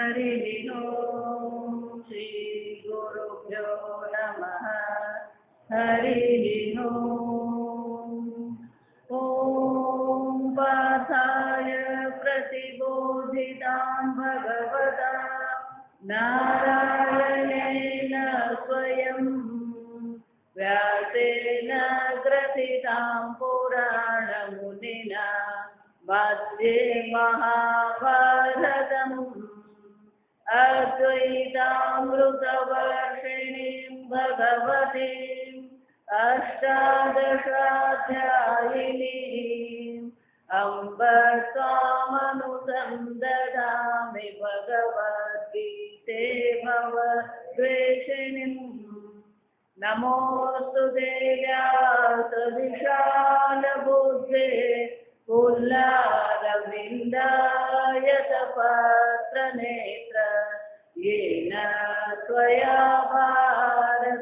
हरिः ओम् श्रीगुरुभ्यो नमः हरिः ओम् ॐ पार्थाय प्रतिबोधितां भगवता नारायणेन स्वयं व्यासेन ग्रथितां पुराणमुनिना मध्ये महाभारतम् अद्वैतामृतवर्षिणीं भगवतीम् अष्टादशाध्यायिनीम् अम्ब त्वामनुसन्दधामि भगवद्गीते भवद्वेषिणीम् नमोऽस्तु देव्यासविशालबुद्धे पुल्लारविन्दायतपत्रनेत्र येन त्वया भारततैलपूर्णः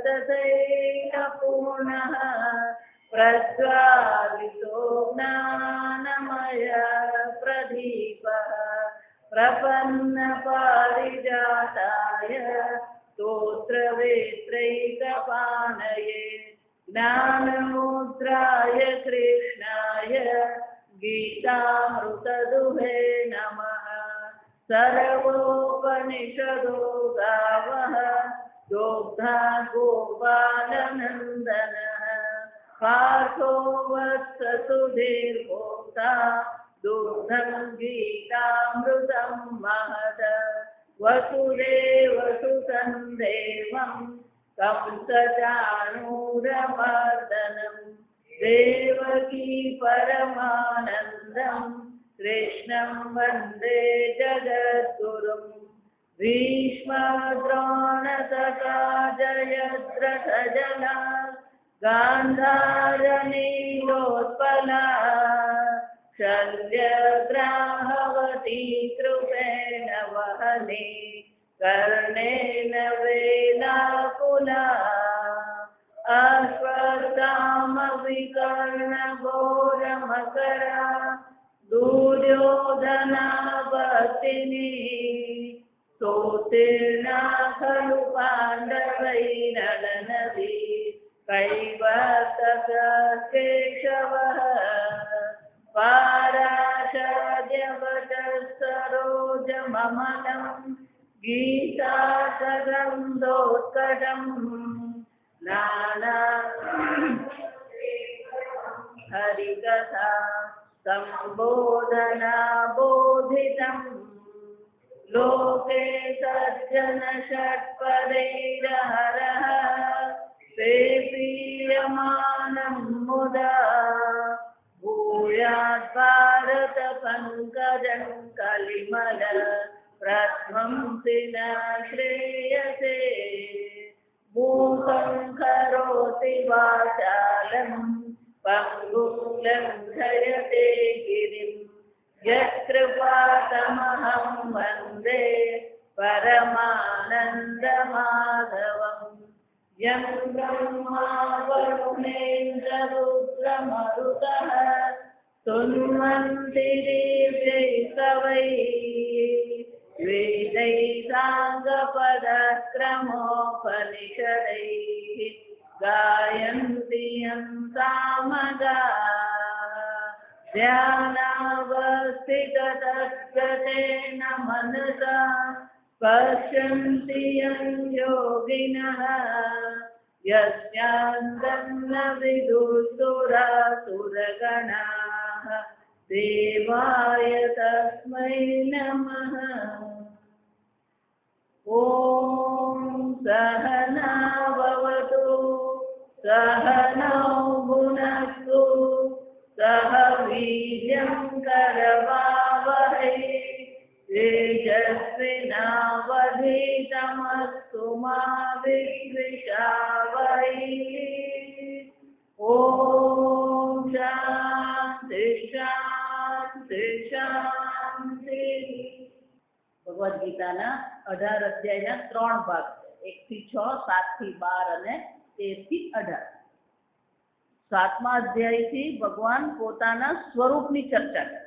प्रज्वालितो ज्ञानमय प्रदीपः प्रपन्नपारिजाताय स्तोत्रवेत्रैकपाणये ज्ञानमुद्राय कृष्णाय गीतामृतदुहे नमः। सर्वोपनिषदो गावः दोग्धा गोपालनन्दनः पार्थो वत्ससुधीर्भोक्ता दुग्धं गीतामृतं महद वसुदेवसुतं देवं कंसचाणूरमर्दनं देवकी परमानन्दं कृष्णं वन्दे जगद्गुरुं भीष्मद्रोणतथा जयद्रथजना गान्धारनीलोत्पला शल्यग्राहवती कृपेण वहने कर्णेन वेलाकुला अश्वत्थामविकर्णघोरमकरा दुर्योधना भक्तिनी स्तोत्रीर्णा खलु पाण्डवैरणनदी कैवर्तकेशवः पाराशर्यवटसरोजममलं गीतासगन्धोत्कटम् नाना हरिकथा सम्बोधना बोधितम् लोके सज्जन षट्पदैरहरः प्रीयमानं मुदा भूयात् भारत पंकजं कलिमल प्रध्वंसि न श्रेयसे मूकं करोति वाचालं पङ्गुं लङ्घयते गिरिं यत्कृपातमहं वन्दे परमानन्दमाधवम् यं ब्रह्मा वरुणेन्द्ररुद्रमरुतः स्तुन्वन्ति दिव्यैस्तवैः वेदैः साङ्गपदक्रमोपनिषदैः गायन्ति यं सामगाः ध्यानावस्थिततद्गतेन मनसा पश्यन्ति यं योगिनः यस्यान्तं न विदुर्सुरासुरगणाः देवाय तस्मै नमः। ॐ सहना भवतु सहनौ भुनक्तु सह वीर्यं करवावहै तेजस्विनावधीतमस्तु मा विद्विषावहै। ॐ शान्ति शान्ति शान्ति। भगवद गीताना 18 अध्यायना 3 भाग છે, 1 થી 6, 7 થી 12 અને 13 થી 18। 7મા અધ્યાયથી ભગવાન પોતાના સ્વરૂપની ચર્ચા કરે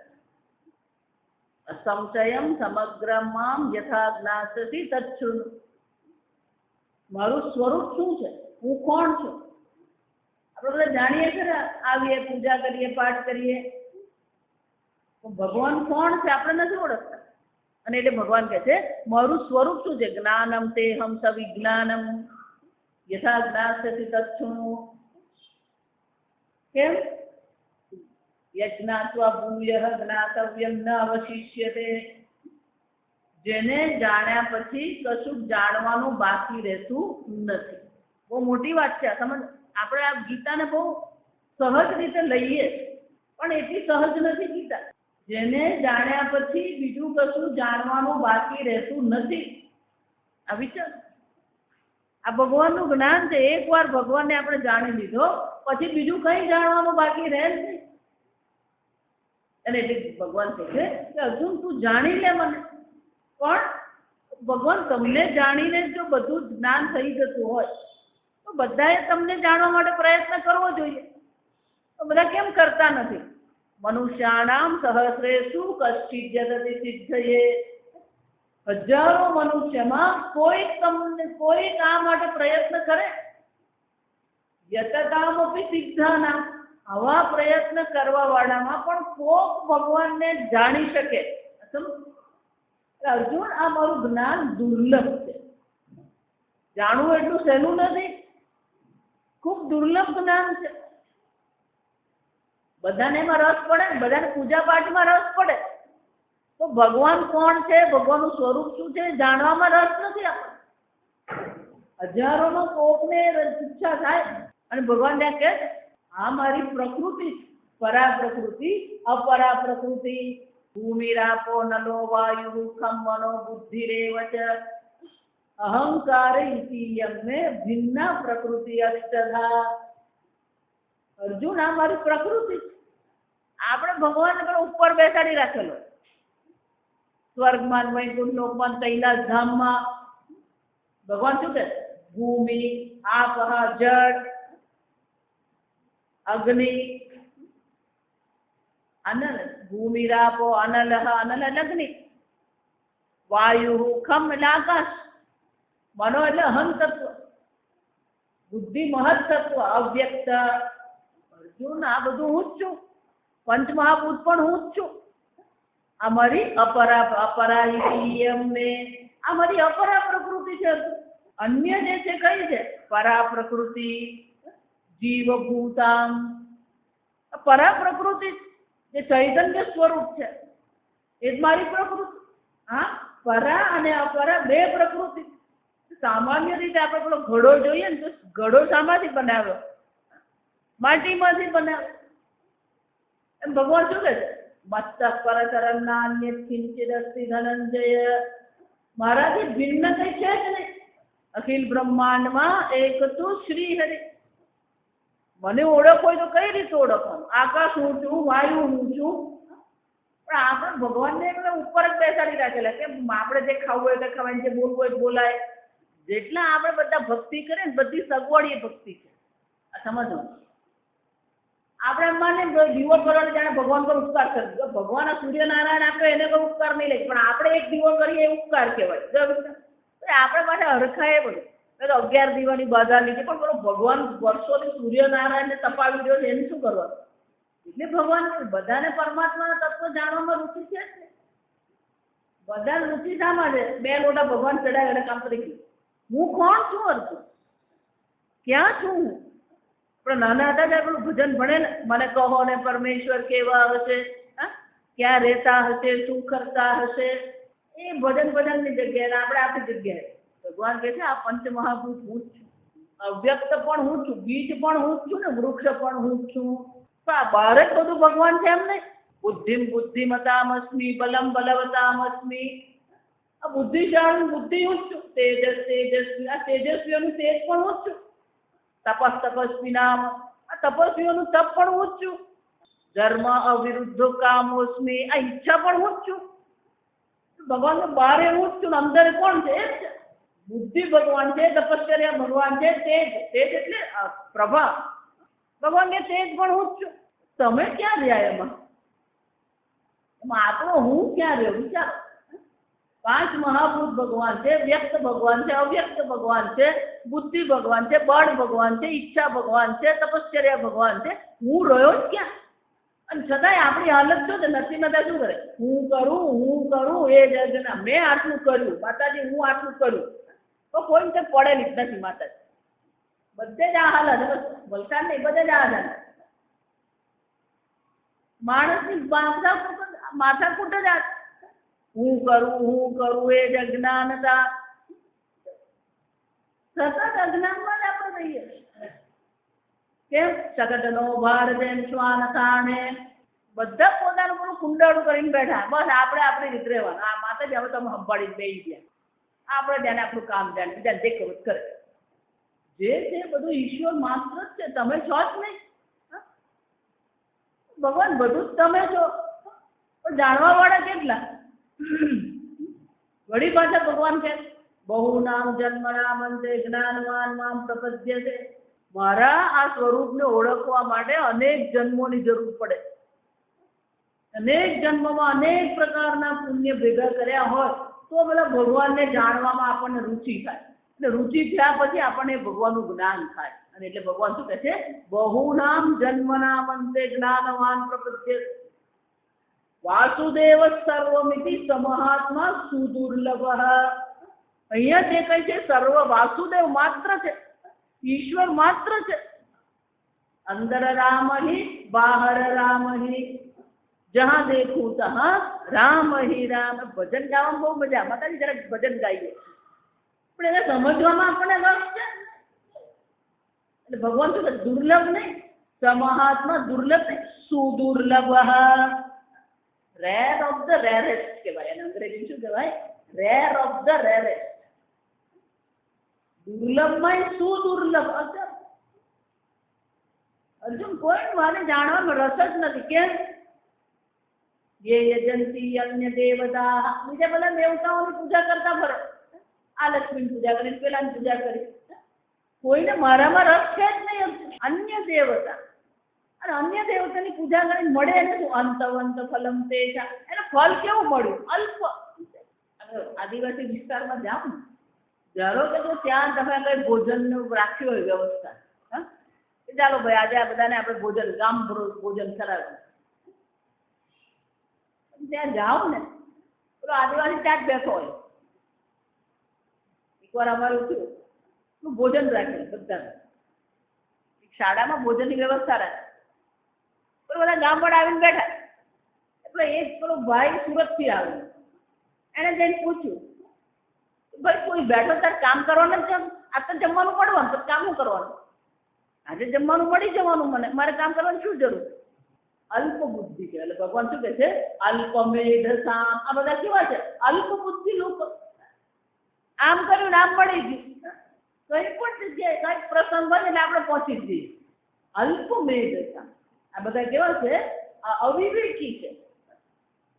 સંશયમ સમગ્ર મામ યથા જ્ઞાસસી તચ્છૃણુ. મારું સ્વરૂપ શું છે, હું કોણ છું? આપણે બધા જાણીએ ખરા, આવીએ પૂજા કરીએ, પાઠ કરીએ, ભગવાન કોણ છે આપણે નથી ઓળખતા. અને એટલે ભગવાન કહે છે મારું સ્વરૂપ શું છે? જ્ઞાનમ તેહમ સવિજ્ઞાનમ યથા જ્ઞાસસી તચ્છૃણુ. કેમ? યજ્ઞાત્વા ભૂયઃ જ્ઞાતવ્યમ ન અવશિષ્યતે. જેને જાણ્યા પછી કશું જાણવાનું બાકી રહેતું નથી. બહુ મોટી વાત છે. સમજ, આપણે આ ગીતાને બહુ સહજ રીતે લઈએ, પણ એટલી સહજ નથી ગીતા. જેને જાણ્યા પછી બીજું કશું જાણવાનું બાકી રહેતું નથી. આ વિચાર, આ ભગવાનનું જ્ઞાન છે. એકવાર ભગવાનને આપણે જાણી લીધો પછી બીજું કઈ જાણવાનું બાકી રહે જ નહીં. અને એટલે ભગવાન કહે છે કે અર્જુન તું જાણી લે મને. પણ ભગવાન તમને જાણીને જો બધું જ્ઞાન થઈ જતું હોય તો બધાએ તમને જાણવા માટે પ્રયત્ન કરવો જોઈએ. તો બધા કેમ કરતા નથી? મનુષ્યાણામ સહસ્રેષુ કશ્ચિદ યતતિ સિદ્ધયે. હજારો મનુષ્યમાં કોઈ આ માટે પ્રયત્ન કરે. યતતામપી સિદ્ધાનામ. આવા પ્રયત્ન કરવા વાળામાં પણ કોક ભગવાનને જાણી શકે. અર્જુન, આ મારું જ્ઞાન દુર્લભ છે. જાણવું એટલું સહેલું નથી, ખૂબ દુર્લભ જ્ઞાન છે. બધાને એમાં રસ પડે, બધાને પૂજા પાઠમાં રસ પડે, તો ભગવાન કોણ છે, ભગવાનનું સ્વરૂપ શું છે જાણવામાં રસ નથી આપણને. હજારોમાં કોકને ઈચ્છા થાય. અને ભગવાન ત્યાં કહે આ મારી પ્રકૃતિ, પરા પ્રકૃતિ, અપરા પ્રકૃતિ. ભૂમિરાપો નલો વાયુ ખમ મનો બુદ્ધિરેવ ચ અહંકાર ઇતિયમ મે ભિન્ના પ્રકૃતિ અષ્ટધા. અર્જુન, આ મારી પ્રકૃતિ છે. આપણે ભગવાનને પણ ઉપર બેસાડી રાખેલો, સ્વર્ગમાં, વૈકુંઠ લોકમાં, કૈલાસ ધામમાં. ભગવાન શું કહે? ભૂમિ, આપહ, જળ, અગ્નિ, અનલ. ભૂમિરાપો અનલ, અનલ એટલે અગ્નિ. વાયુ ખમ એટલે આકાશ. મનો એટલે અહમ તત્વ. બુદ્ધિ મહત તત્વ, અવ્યક્ત. અર્જુન, આ બધું હું જ છું. પંચમહાભૂત પણ હું જ છું. આ મારી અપરા ઇતિયમ મે. આ મારી અપરા પ્રકૃતિ છે. અન્ય જે છે કઈ છે? પરા પ્રકૃતિ, જીવભૂતામ. પરા પ્રકૃતિ જે ચૈતન્ય સ્વરૂપ છે એ જ મારી પ્રકૃતિ. હા, પરા અને અપરા બે પ્રકૃતિ. સામાન્ય રીતે આપણે પેલો ઘડો જોઈએ ને, તો ઘડો શામાંથી બનાવ્યો? માટીમાંથી બનાવ્યો. એમ ભગવાન શું કહે છે? મત્ત પરતરમ નાન્યત કિંચિદ અસ્તિ ધનંજય. મારાથી ભિન્ન કઈ છે જ નહીં. અખિલ બ્રહ્માંડમાં એક તો શ્રી હરિ. મને ઓળખ હોય તો કઈ રીતે ઓળખવાનું? આકાશ હું છું, વાયુ હું છું. પણ આપણે ભગવાનને એટલે ઉપર જ બેસાડી રાખેલા કે આપણે જે ખાવું હોય તે ખવાય, જે બોલવું હોય બોલાય. જેટલા આપણે બધા ભક્તિ કરીએ ને, બધી સગવડ એ ભક્તિ છે. આ સમજવાનું. આપણે માને દીવો કરવાનો જાણે ભગવાન પર ઉપકાર કરી. ભગવાન સૂર્યનારાયણ આપે એને કોઈ ઉપકાર નહીં લે, પણ આપણે એક દીવો કરીએ એ ઉપકાર કહેવાય. આપણે માટે હરખાય બધું. 11 દીવાની બાધા લીધી, પણ પેલો ભગવાન વર્ષોથી સૂર્યનારાયણને તપાવી રહ્યો છે, એને શું કરવાનું? એટલે ભગવાન બધાને પરમાત્માના તત્વ જાણવામાં રુચિ છે. બધા રુચિ શામાં છે? 2 લોટા ભગવાન ચડાય એટલે કામ કરી ગયું. હું કોણ છું અર્જુન? ક્યાં છું હું? પણ નાના હતા ત્યારે પેલું ભજન ભણે ને, મને કહો ને પરમેશ્વર કેવા હશે, ક્યાં રહેતા હશે, શું કરતા હશે. એ ભજનની જગ્યાએ આપણે આપણી જગ્યાએ ભગવાન કહે છે આ પંચમહાભૂત હું જ છું. અવ્યક્ત પણ હું છું, બીજ પણ હું જ છું ને વૃક્ષ પણ હું જ છું. તો આ બહાર જ બધું ભગવાન છે એમ નહીં. બુદ્ધિમ બુદ્ધિમતામસ્મી, બલમ બલવતામસ્મી. આ બુદ્ધિશાળી બુદ્ધિ હું જ છું. તેજસ્વી, આ તેજસ્વીઓનું તેજ પણ હું જ છું. તપસ્વી નામ, આ તપસ્વીઓનું તપ પણ હું જ છું. ધર્મ અવિરુદ્ધ કામોસ્મી, આ ઈચ્છા પણ હું જ છું. ભગવાન બહાર એવું જ છું, અંદર કોણ છે? એ જ છે. બુદ્ધિ ભગવાન છે, તપશ્ચર્યા ભગવાન છે, તેજ એટલે પ્રભા. ભગવાન કે તેજ પણ હું જ છું. તમે ક્યાં રહ્યા એમાં? એમાં આપણો હું ક્યાં રહ્યો વિચારો. 5 મહાભૂત ભગવાન છે, વ્યક્ત ભગવાન છે, અવ્યક્ત ભગવાન છે, બુદ્ધિ ભગવાન છે, બળ ભગવાન છે, ઈચ્છા ભગવાન છે, તપશ્ચર્યા ભગવાન છે. હું રહ્યો જ ક્યાં? અને છતાંય આપણી હાલત શું છે? નથી બધા શું કરે? હું કરું એ જ મેં આટલું કર્યું માતાજી, હું આટલું કર્યું. તો કોઈ તે પડેલી જ નથી માતાજી. બધે જ આ હાલત. વલસાડ નહીં, બધે જ આ હાલત. માણસની માથાકૂટ જ આ. હું કરું એ જ અજ્ઞાનતા. સતત અજ્ઞાનમાં જ આપણે રહીએ. કેમ? સતતનો ભાર જેમ શ્વાન થાણે. બધા પોતાનું પૂરું કુંડાળું કરીને બેઠા. બસ આપણે આપણી રીતે રહેવાનું. આ માતાજી હવે તમે સંભાળીને બેસી ગયા. આપણે ધ્યાન આપણું કામ ધ્યાન બીજા જે કરું કરે. જે છે બધું ઈશ્વર માત્ર જ છે. તમે છો જ નહીં. ભગવાન બધું જ તમે છો. પણ જાણવા વાળા કેટલા? વળી પાછા ભગવાન કે બહુ નામ જન્મ નામ અંતે જ્ઞાનવાન નામ પ્રપદ્ય છે. મારા આ સ્વરૂપને ઓળખવા માટે અનેક જન્મોની જરૂર પડે. અનેક જન્મમાં અનેક પ્રકારના પુણ્ય ભેગા કર્યા હોય તો પેલા ભગવાનને જાણવામાં આપણને રુચિ થાય. એટલે રુચિ થયા પછી આપણને ભગવાનનું જ્ઞાન થાય. અને એટલે ભગવાન શું કહે છે? બહુ નામ જન્મ નામ અંતે જ્ઞાનવાન પ્રપદ્ય. વાસુદેવ સર્વમિતિ સમહાત્મા સુદુર્લભ. અહીંયા જે કઈ છે સર્વ વાસુદેવ માત્ર છે, ઈશ્વર માત્ર છે. અંદર રામ હિ બાહર રામ હિ જહાં દેખું તહાં રામ હિ રામ. ભજન ગાવામાં બહુ મજા. માતાજી જરાક ભજન ગાઈએ પણ એને સમજવામાં આપણને રસ છે. એટલે ભગવાન શું કહે? દુર્લભ નહીં, સમહાત્મા દુર્લભ નહીં, સુદુર્લભ. રેર ઓફ ધ રેરેસ્ટ કહેવાય. એને અંગ્રેજી શું કહેવાય? Rare of the rarest. દુર્લભમાં સુદુર્લભ. અર્જુન કોઈ મારે જાણવામાં રસ જ નથી. કેમ? ये यजंती अन्य देवता. બીજા બધા દેવતાઓની પૂજા કરતા ફરે. આ લક્ષ્મીની પૂજા કરી, પેલાની પૂજા કરી. કોઈને મારામાં રસ છે જ નહીં. અન્ય દેવતા. અને અન્ય દેવતાની પૂજા કરીને મળે એને શું? અંતવંત ફલમ તેષા. એને ફલ કેવું મળ્યું? અલ્પ. આદિવાસી વિસ્તારમાં જાઓ ને, ધારો કે જો ત્યાં તમે કઈ ભોજનનું રાખ્યું હોય વ્યવસ્થા, હા, ચાલો ભાઈ આજે આ બધાને આપણે ભોજન ગામ ભોજન કરાવ્યું. ત્યાં જાઓ ને, પેલો આદિવાસી ત્યાં જ બેઠો હોય. એકવાર અમારું થયું, ભોજન રાખેલું બધાને. શાળામાં ભોજનની વ્યવસ્થા રાખે. બધા ગામવાળા આવીને બેઠા. એટલે એક પેલો ભાઈ સુરત થી આવ્યો. એને જઈને પૂછ્યું, ભાઈ કોઈ બેઠો તાર કામ કરવાનું છે? આ તો જમવાનું પડવાનું, તો કામ શું કરવાનું? આજે જમવાનું મળી જવાનું, મને મારે કામ કરવાની શું જરૂર? અલ્પ બુદ્ધિ છે. એટલે ભગવાન શું કહે છે? અલ્પમેધ સામ. આ બધા કેવા છે? અલ્પ બુદ્ધિ લોકો. આમ કર્યું આમ મળી ગયું. કઈ પણ જગ્યાએ કઈક પ્રસંગ હોય એટલે આપણે પહોંચી જ જઈએ. અલ્પમેધ સામ. આ બધા કેવા છે? અવિવેકી છે.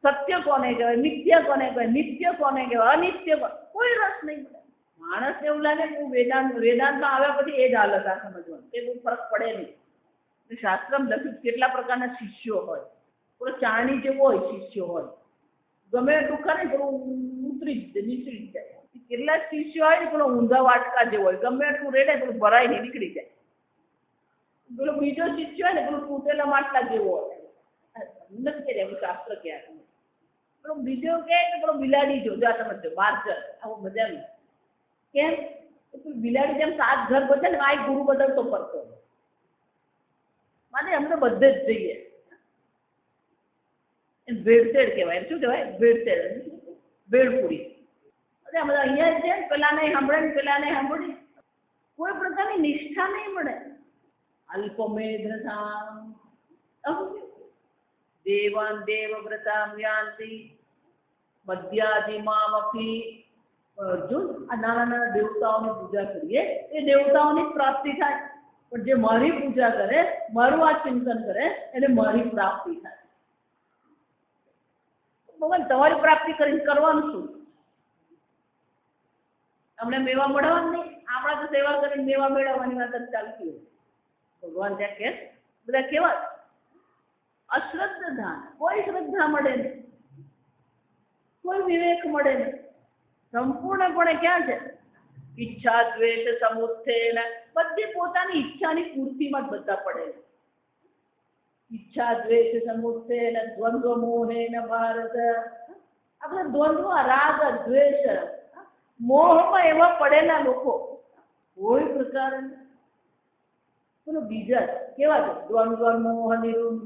સત્ય કોને કહેવાય? મિથ્ય કોને કહેવાય? નિત્ય કોને કહેવાય? અનિત્ય કોને? કોઈ રસ નહીં પડે. માણસને એવું લાગે કે હું વેદાંતમાં આવ્યા પછી એ જ હાલત આ સમજવાનું. એ બહુ ફરક પડે નહીં. શાસ્ત્રમાં લખ્યું કેટલા પ્રકારના શિષ્યો હોય. પેલો ચાણી જેવો હોય શિષ્યો હોય. ગમે એટલું કરે પેલું ઉતરી જ જાય, નીકળી જ જાય. કેટલા શિષ્યો હોય ને પેલો ઊંધા વાટકા જેવો હોય. ગમે એટલું રેડે પેલું ભરાય ને નીકળી જાય. પેલો બીજો શિષ્ય હોય ને પેલું તૂટેલા માટલા જેવો હોય. નથી કે શાસ્ત્ર ક્યાં પેલો બીજો કે પેલો બિલાડી જો આ સમજો માર્જર આવું મજાનું. કેમ? બિલાડી જેમ 7 ઘર બધે ને આ ગુરુ બદલતો ફરતો. માને અમને બધે જ જઈએ. ભેળસેળ કહેવાય. શું કહેવાય? ભેળસેળ, ભેળપુરી. અરે બધા અહીંયા છે, પેલા નહીં સાંભળે ને પેલા નહીં સાંભળી. કોઈ પ્રકારની નિષ્ઠા નહીં મળે. અલ્પમેધસામ દેવાન દેવવ્રતામ યાન્તિ મધ્યાદિમામપી. અર્જુન, આ નાના નાના દેવતાઓની પૂજા કરીએ એ દેવતાઓની પ્રાપ્તિ થાય. પણ જે મારી પૂજા કરે, મારું આ ચિંતન કરે એને મારી પ્રાપ્તિ થાય. ભગવાન તમારી પ્રાપ્તિ કરીને કરવાનું શું? અમને મેવા મળવાનું નહીં. આપણા તો સેવા કરીને મેવા મેળવવાની વાત જ ચાલતી હોય. ભગવાન ત્યાં કે બધા કેવા અશ્રદ્ધાન, કોઈ શ્રદ્ધા મળે નહીં. વિવેક મળે ને સંપૂર્ણપણે ક્યાં છે? ઈચ્છા દ્વેષ સમુત્થેન, બધી પોતાની ઈચ્છાની પૂર્તિમાં જ બધા પડે છે. ઈચ્છા દ્વેષ સમુત્થેન દ્વંદ્વ મોહેન ભારત, આપણે દ્વંદ્વ રાગ દ્વેષ મોહમાં એવા પડેલા લોકો કોઈ પ્રકાર બીજા કેવા છે? દ્વંદ્વ મોહ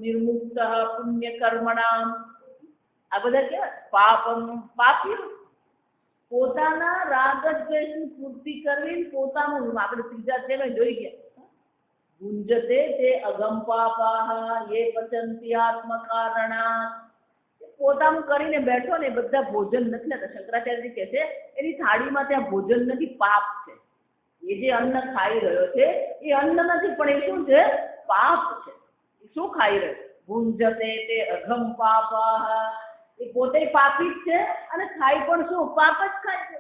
નિર્મુક્ત પુણ્ય કર્મણામ, આ બધા કેવા? પાપી. પોતાના રાગ દ્વેષની પૂર્તિ કરવી, પોતાનું આપણે ત્રીજા છે જોઈ ગયા, ગુંજતે તે અગમ પાપાહ યે પચંતિ આત્મકારણા. પોતાનું કરીને બેઠો ને બધા ભોજન નથી લેતા. શંકરાચાર્યજી કહે છે એની થાળીમાં ત્યાં ભોજન નથી, પાપ છે. એ જે અન્ન ખાઈ રહ્યો છે એ અન્ન નથી, પણ એ શું છે? પાપ છે. એ શું ખાઈ રહ્યો? ગુંજતે તે અગમ પાપાહ, એ પોતે પાપી જ છે અને ખાઈ પણ શું? પાપ જ ખાય છે.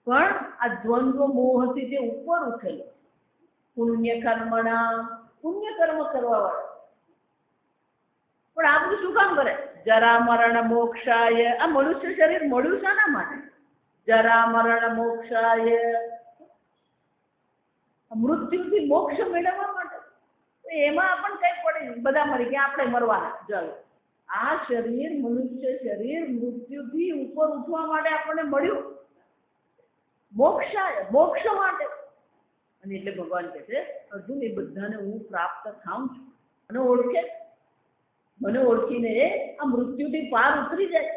પણ આ દ્વંદ્વ મોહથી જે ઉપર ઉઠેલો પુણ્ય કર્મણા, પુણ્ય કર્મ કરવા વાળા, પણ આ બધું શું કામ કરે? જરા મરણ મોક્ષાય. આ મનુષ્ય શરીર મળ્યું શાના માટે? જરા મરણ મોક્ષાય, મૃત્યુથી મોક્ષ મેળવવા માટે. એમાં પણ કઈ પડે, બધા મરી ગયા, આપણે મરવાના. ચાલો, આ શરીર મનુષ્ય શરીર મૃત્યુથી ઉપર ઉઠવા માટે આપણને મળ્યું, મોક્ષાય, મોક્ષ માટે. અને એટલે ભગવાન કહે છે અર્જુન, એ બધાને હું પ્રાપ્ત થાઉં છું. અને ઓળખે, મને ઓળખીને આ મૃત્યુથી પાર ઉતરી જાય.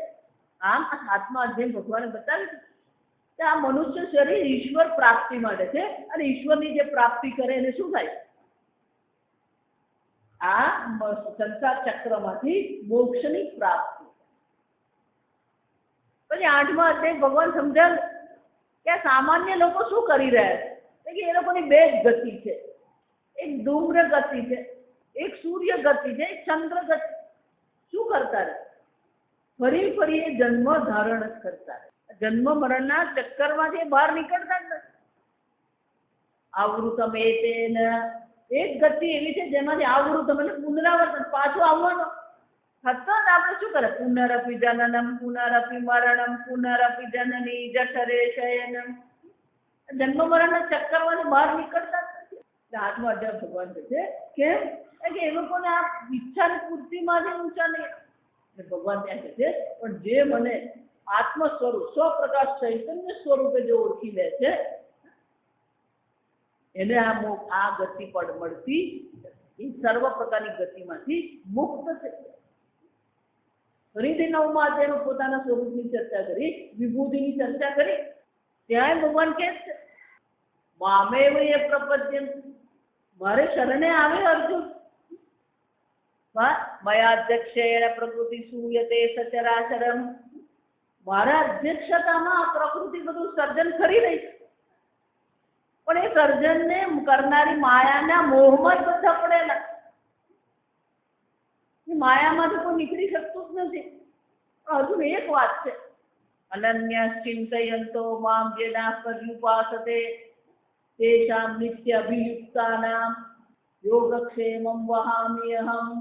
આમ આ 7મા અધ્યાય ભગવાને બતાવી કે આ મનુષ્ય શરીર ઈશ્વર પ્રાપ્તિ માટે છે, અને ઈશ્વરની જે પ્રાપ્તિ કરે એને શું થાય? આ સંસાર ચક્રમાંથી મોક્ષની પ્રાપ્તિ. પછી 8મા અધ્યાય ભગવાન સમજાવે કે આ સામાન્ય લોકો શું કરી રહ્યા છે, કે એ લોકોની બે ગતિ છે. એક ધૂમ્ર ગતિ છે, એક સૂર્ય ગતિ છે, એક ચંદ્ર ગતિ. શું કરતા રહે? ફરી ફરી એ જન્મ ધારણ જ કરતા રહે. જન્મ મરણના ચક્કરમાંથી બહાર નીકળતા જ નથી. આવૃતમ એતેન, એક ગતિ એવી છે જેમાંથી આવૃતમ એટલે પુનરાવર્તન, પાછું આવવાનો. સતત આપણે શું કરે? પુનરપી જનનમ પુનરપી મરણમ પુનરપી જનની જઠરે શયનમ. જન્મ મરણના ચક્કરમાંથી બહાર નીકળતા જ નથી. 8મા અધ્યાય ભગવાન કહે છે કેમ? કે એ લોકોને આ ઈચ્છાની પૂર્તિમાંથી ઊંચા નહીં. ભગવાન ત્યાં કહે છે પણ જે મને આત્મ સ્વરૂપ સ્વપ્રકાશ ચૈતન્ય સ્વરૂપે જે ઓળખી લે છે એને આ ગતિ પણ મળતી, એ સર્વ પ્રકારની ગતિમાંથી મુક્ત છે. ફરીથી 9મા અધ્યાયમાં પોતાના સ્વરૂપની ચર્ચા કરી, વિભૂતિની ચર્ચા કરી. ત્યાં ભગવાન કહે છે મામેવ એ પ્રપદ્યન, મારે શરણે આવે અર્જુન. મયાધ્યક્ષેણ પ્રકૃતિ સૂયતે સચરાચરમ, મારા અધ્યક્ષતામાં આ પ્રકૃતિ બધું સર્જન કરી રહી છે, પણ એ સર્જનને કરનારી માયાના મોહમાં જ બધા પડેલા. માયામાંથી કોઈ નીકળી શકતું જ નથી. હજુ એક વાત છે, અનન્ય ચિંતયંતો મામ યેના પર્યુપાસતે તેષામ નિત્ય અભિયુક્તાનામ યોગક્ષેમં વહામ્યહમ.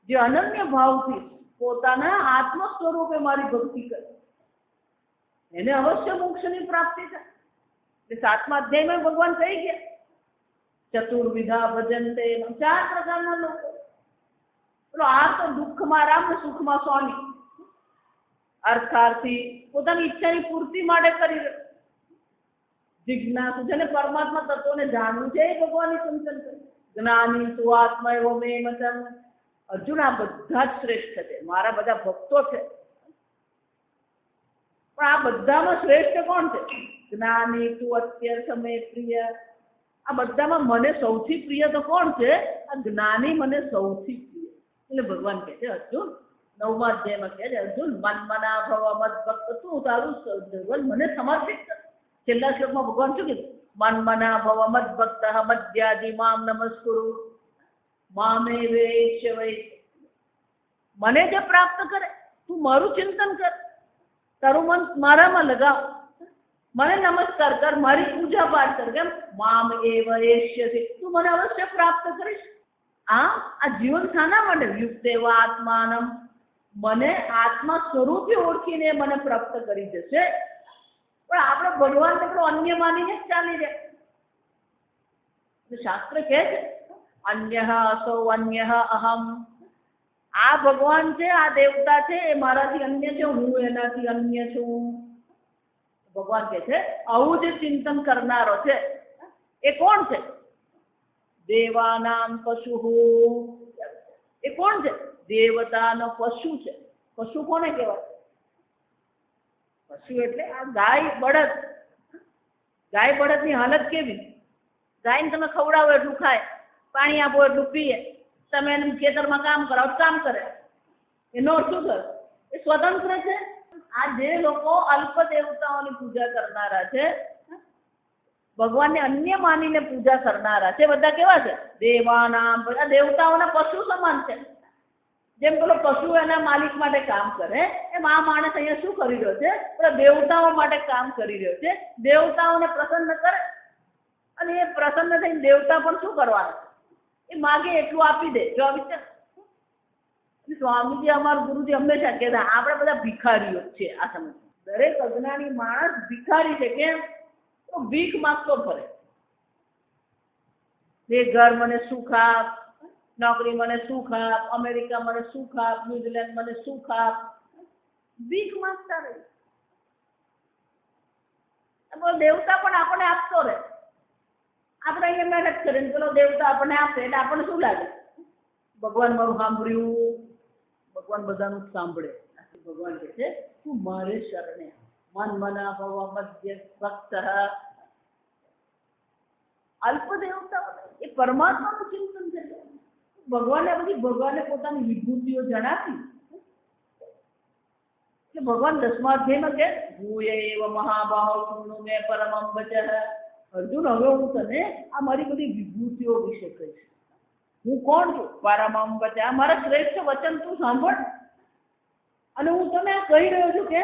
જે અનન્ય ભાવથી પોતાના આત્મ સ્વરૂપે મારી ભક્તિ કરે એને અવશ્ય મોક્ષની પ્રાપ્તિ થાય. 7મા અધ્યાયમાં ભગવાન કહી ગયા ચતુર્વિધા ભજન્તે, 4 પ્રકારના લોકો. પેલો આ તો દુઃખમાં રામ ને સુખમાં સ્વામી, અર્થાર્થી પોતાની ઈચ્છાની પૂર્તિ માટે કરી રહ્યો. જિજ્ઞાસુ જેને પરમાત્મા તત્વને જાણવું છે એ ભગવાનની ચિંતન કરે. જ્ઞાની તુ આત્મા એવો મે મતમ. અર્જુન આ બધા જ શ્રેષ્ઠ છે, મારા બધા ભક્તો છે, પણ આ બધામાં શ્રેષ્ઠ કોણ છે? જ્ઞાની તુ અત્યર્થ મે પ્રિય. આ બધામાં મને સૌથી પ્રિય તો કોણ છે? આ જ્ઞાની મને સૌથી પ્રિય. એટલે ભગવાન કહે છે અર્જુન 9મા અધ્યાયમાં કહે છે અર્જુન મન મના ભવ મદ ભક્ત, તું તારું મને સમર્પિત કર. છેલ્લા શ્લોકમાં ભગવાન શું કીધું? મન મના ભવ મદ ભક્ત મધ્યાદિ મામ નમસ્કુરુ મામે વેશ્ય વૈ. મને જે પ્રાપ્ત કરે તું મારું ચિંતન કર, તારું મન મારામાં લગાવ, મને નમસ્કાર કર, મારી પૂજા પાઠ કર. કેમ? મામ એવ એષ્યસી, તું મને અવશ્ય પ્રાપ્ત કરીશ. આ જીવન શાના માટે? યુક્ત એવા આત્માનમ, મને આત્મા સ્વરૂપે ઓળખીને મને પ્રાપ્ત કરી જશે. પણ આપણે ભગવાનને પેલો અન્ય માનીને જ ચાલી રહ્યા. શાસ્ત્ર કહે છે અન્યઃ અસૌ અન્યઃ અહમ. આ ભગવાન છે, આ દેવતા છે, એ મારાથી અન્ય છે, હું એનાથી અન્ય છું. ભગવાન કહે છે આવું જે ચિંતન કરનારો છે એ કોણ છે? દેવાનામ પશુ. એ કોણ છે? દેવતાનો પશુ છે. પશુ કોને કહેવાય? પશુ એટલે આ ગાય બળદ. ગાય બળદની હાલત કેવી? ગાયને તમે ખવડાવો એટલું ખાય, પાણી આપો એટલું પીએ, તમે એને ખેતરમાં કામ કરાવો કામ કરે. એનો શું કરે? એ સ્વતંત્ર છે. આ જે લોકો અલ્પ દેવતાઓની પૂજા કરનારા છે, ભગવાનને અન્ય માનીને પૂજા કરનારા છે, બધા કેવા છે? દેવાનામ. બધા દેવતાઓના પશુ સમાન છે. જેમ પેલો પશુ એના માલિક માટે કામ કરે એમ આ માણસ અહીંયા શું કરી રહ્યો છે? પેલા દેવતાઓ માટે કામ કરી રહ્યો છે. દેવતાઓને પ્રસન્ન કરે અને એ પ્રસન્ન થઈને દેવતા પણ શું કરવાનું? એ માગે એટલું આપી દે. જો વિચાર સ્વામીજી અમારા ગુરુજી હંમેશા કહેતા આપણે બધા ભિખારીઓ છે. આ સમજ દરેક અજ્ઞાની માણસ ભિખારી છે. કેમ? તો ભીખ માંગતો ફરે. એ ઘર મને સુખ આપ, નોકરી મને સુખ આપ, અમેરિકા મને સુખ આપ, ન્યુઝીલેન્ડ મને સુખ આપ. ભીખ માંગતા રહે. દેવતા પણ આપણને આપતો રહે. આપણે અહીંયા મહેનત કરીને પેલો દેવતા આપણને આપે એટલે આપણને શું લાગે? ભગવાન મારું સાંભળ્યું. ભગવાન બધાનું સાંભળે. ભગવાન કહે છે તું મારે શરણે મન મના ભવ મધ્ય ભક્ત. અલ્પ દેવતા એ પરમાત્માનું ચિંતન છે. ભગવાને પોતાની વિભૂતિઓ જણાવી કે ભગવાન 10મા અધ્યાયમાં કે ભૂય એવ મહાબાહો શૃણુ મે પરમં વચઃ. અર્જુન, હવે હું તને આ મારી બધી વિભૂતિઓ વિશે કહીશ. હું કોણ છું? પરમં વચઃ. આ મારા શ્રેષ્ઠ વચન તું સાંભળ. અને હું તને આ કહી રહ્યો છું કે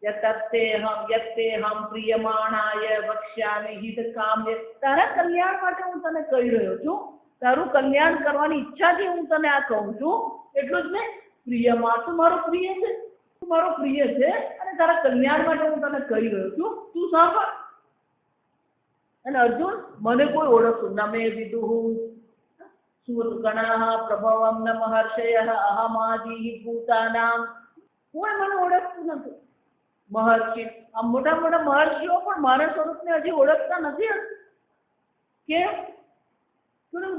યત્તેહમ પ્રિયમાણાય વક્ષ્યામિ હિત કામ્ય. તારા કલ્યાણ માટે હું તને કહી રહ્યો છું. તારું કલ્યાણ કરવાની ઈચ્છાથી હું તને આ કહું છું. એટલું જ નહીં, પ્રિયમાં તું મારો પ્રિય છે. તું મારો પ્રિય છે અને તારા કલ્યાણ માટે હું તને કહી રહ્યો છું. તું સાંભળ. અને અર્જુન, મને કોઈ ઓળખતું ન મે વિદુઃ સૂતગણાઃ પ્રભવં ન મહર્ષયઃ અહમાદિ ભૂતાનામ. કોઈ મને ઓળખતું નથી. મહર્ષિ, આ મોટા મોટા મહર્ષિઓ પણ મારા સ્વરૂપને હજી ઓળખતા નથી. કેમ?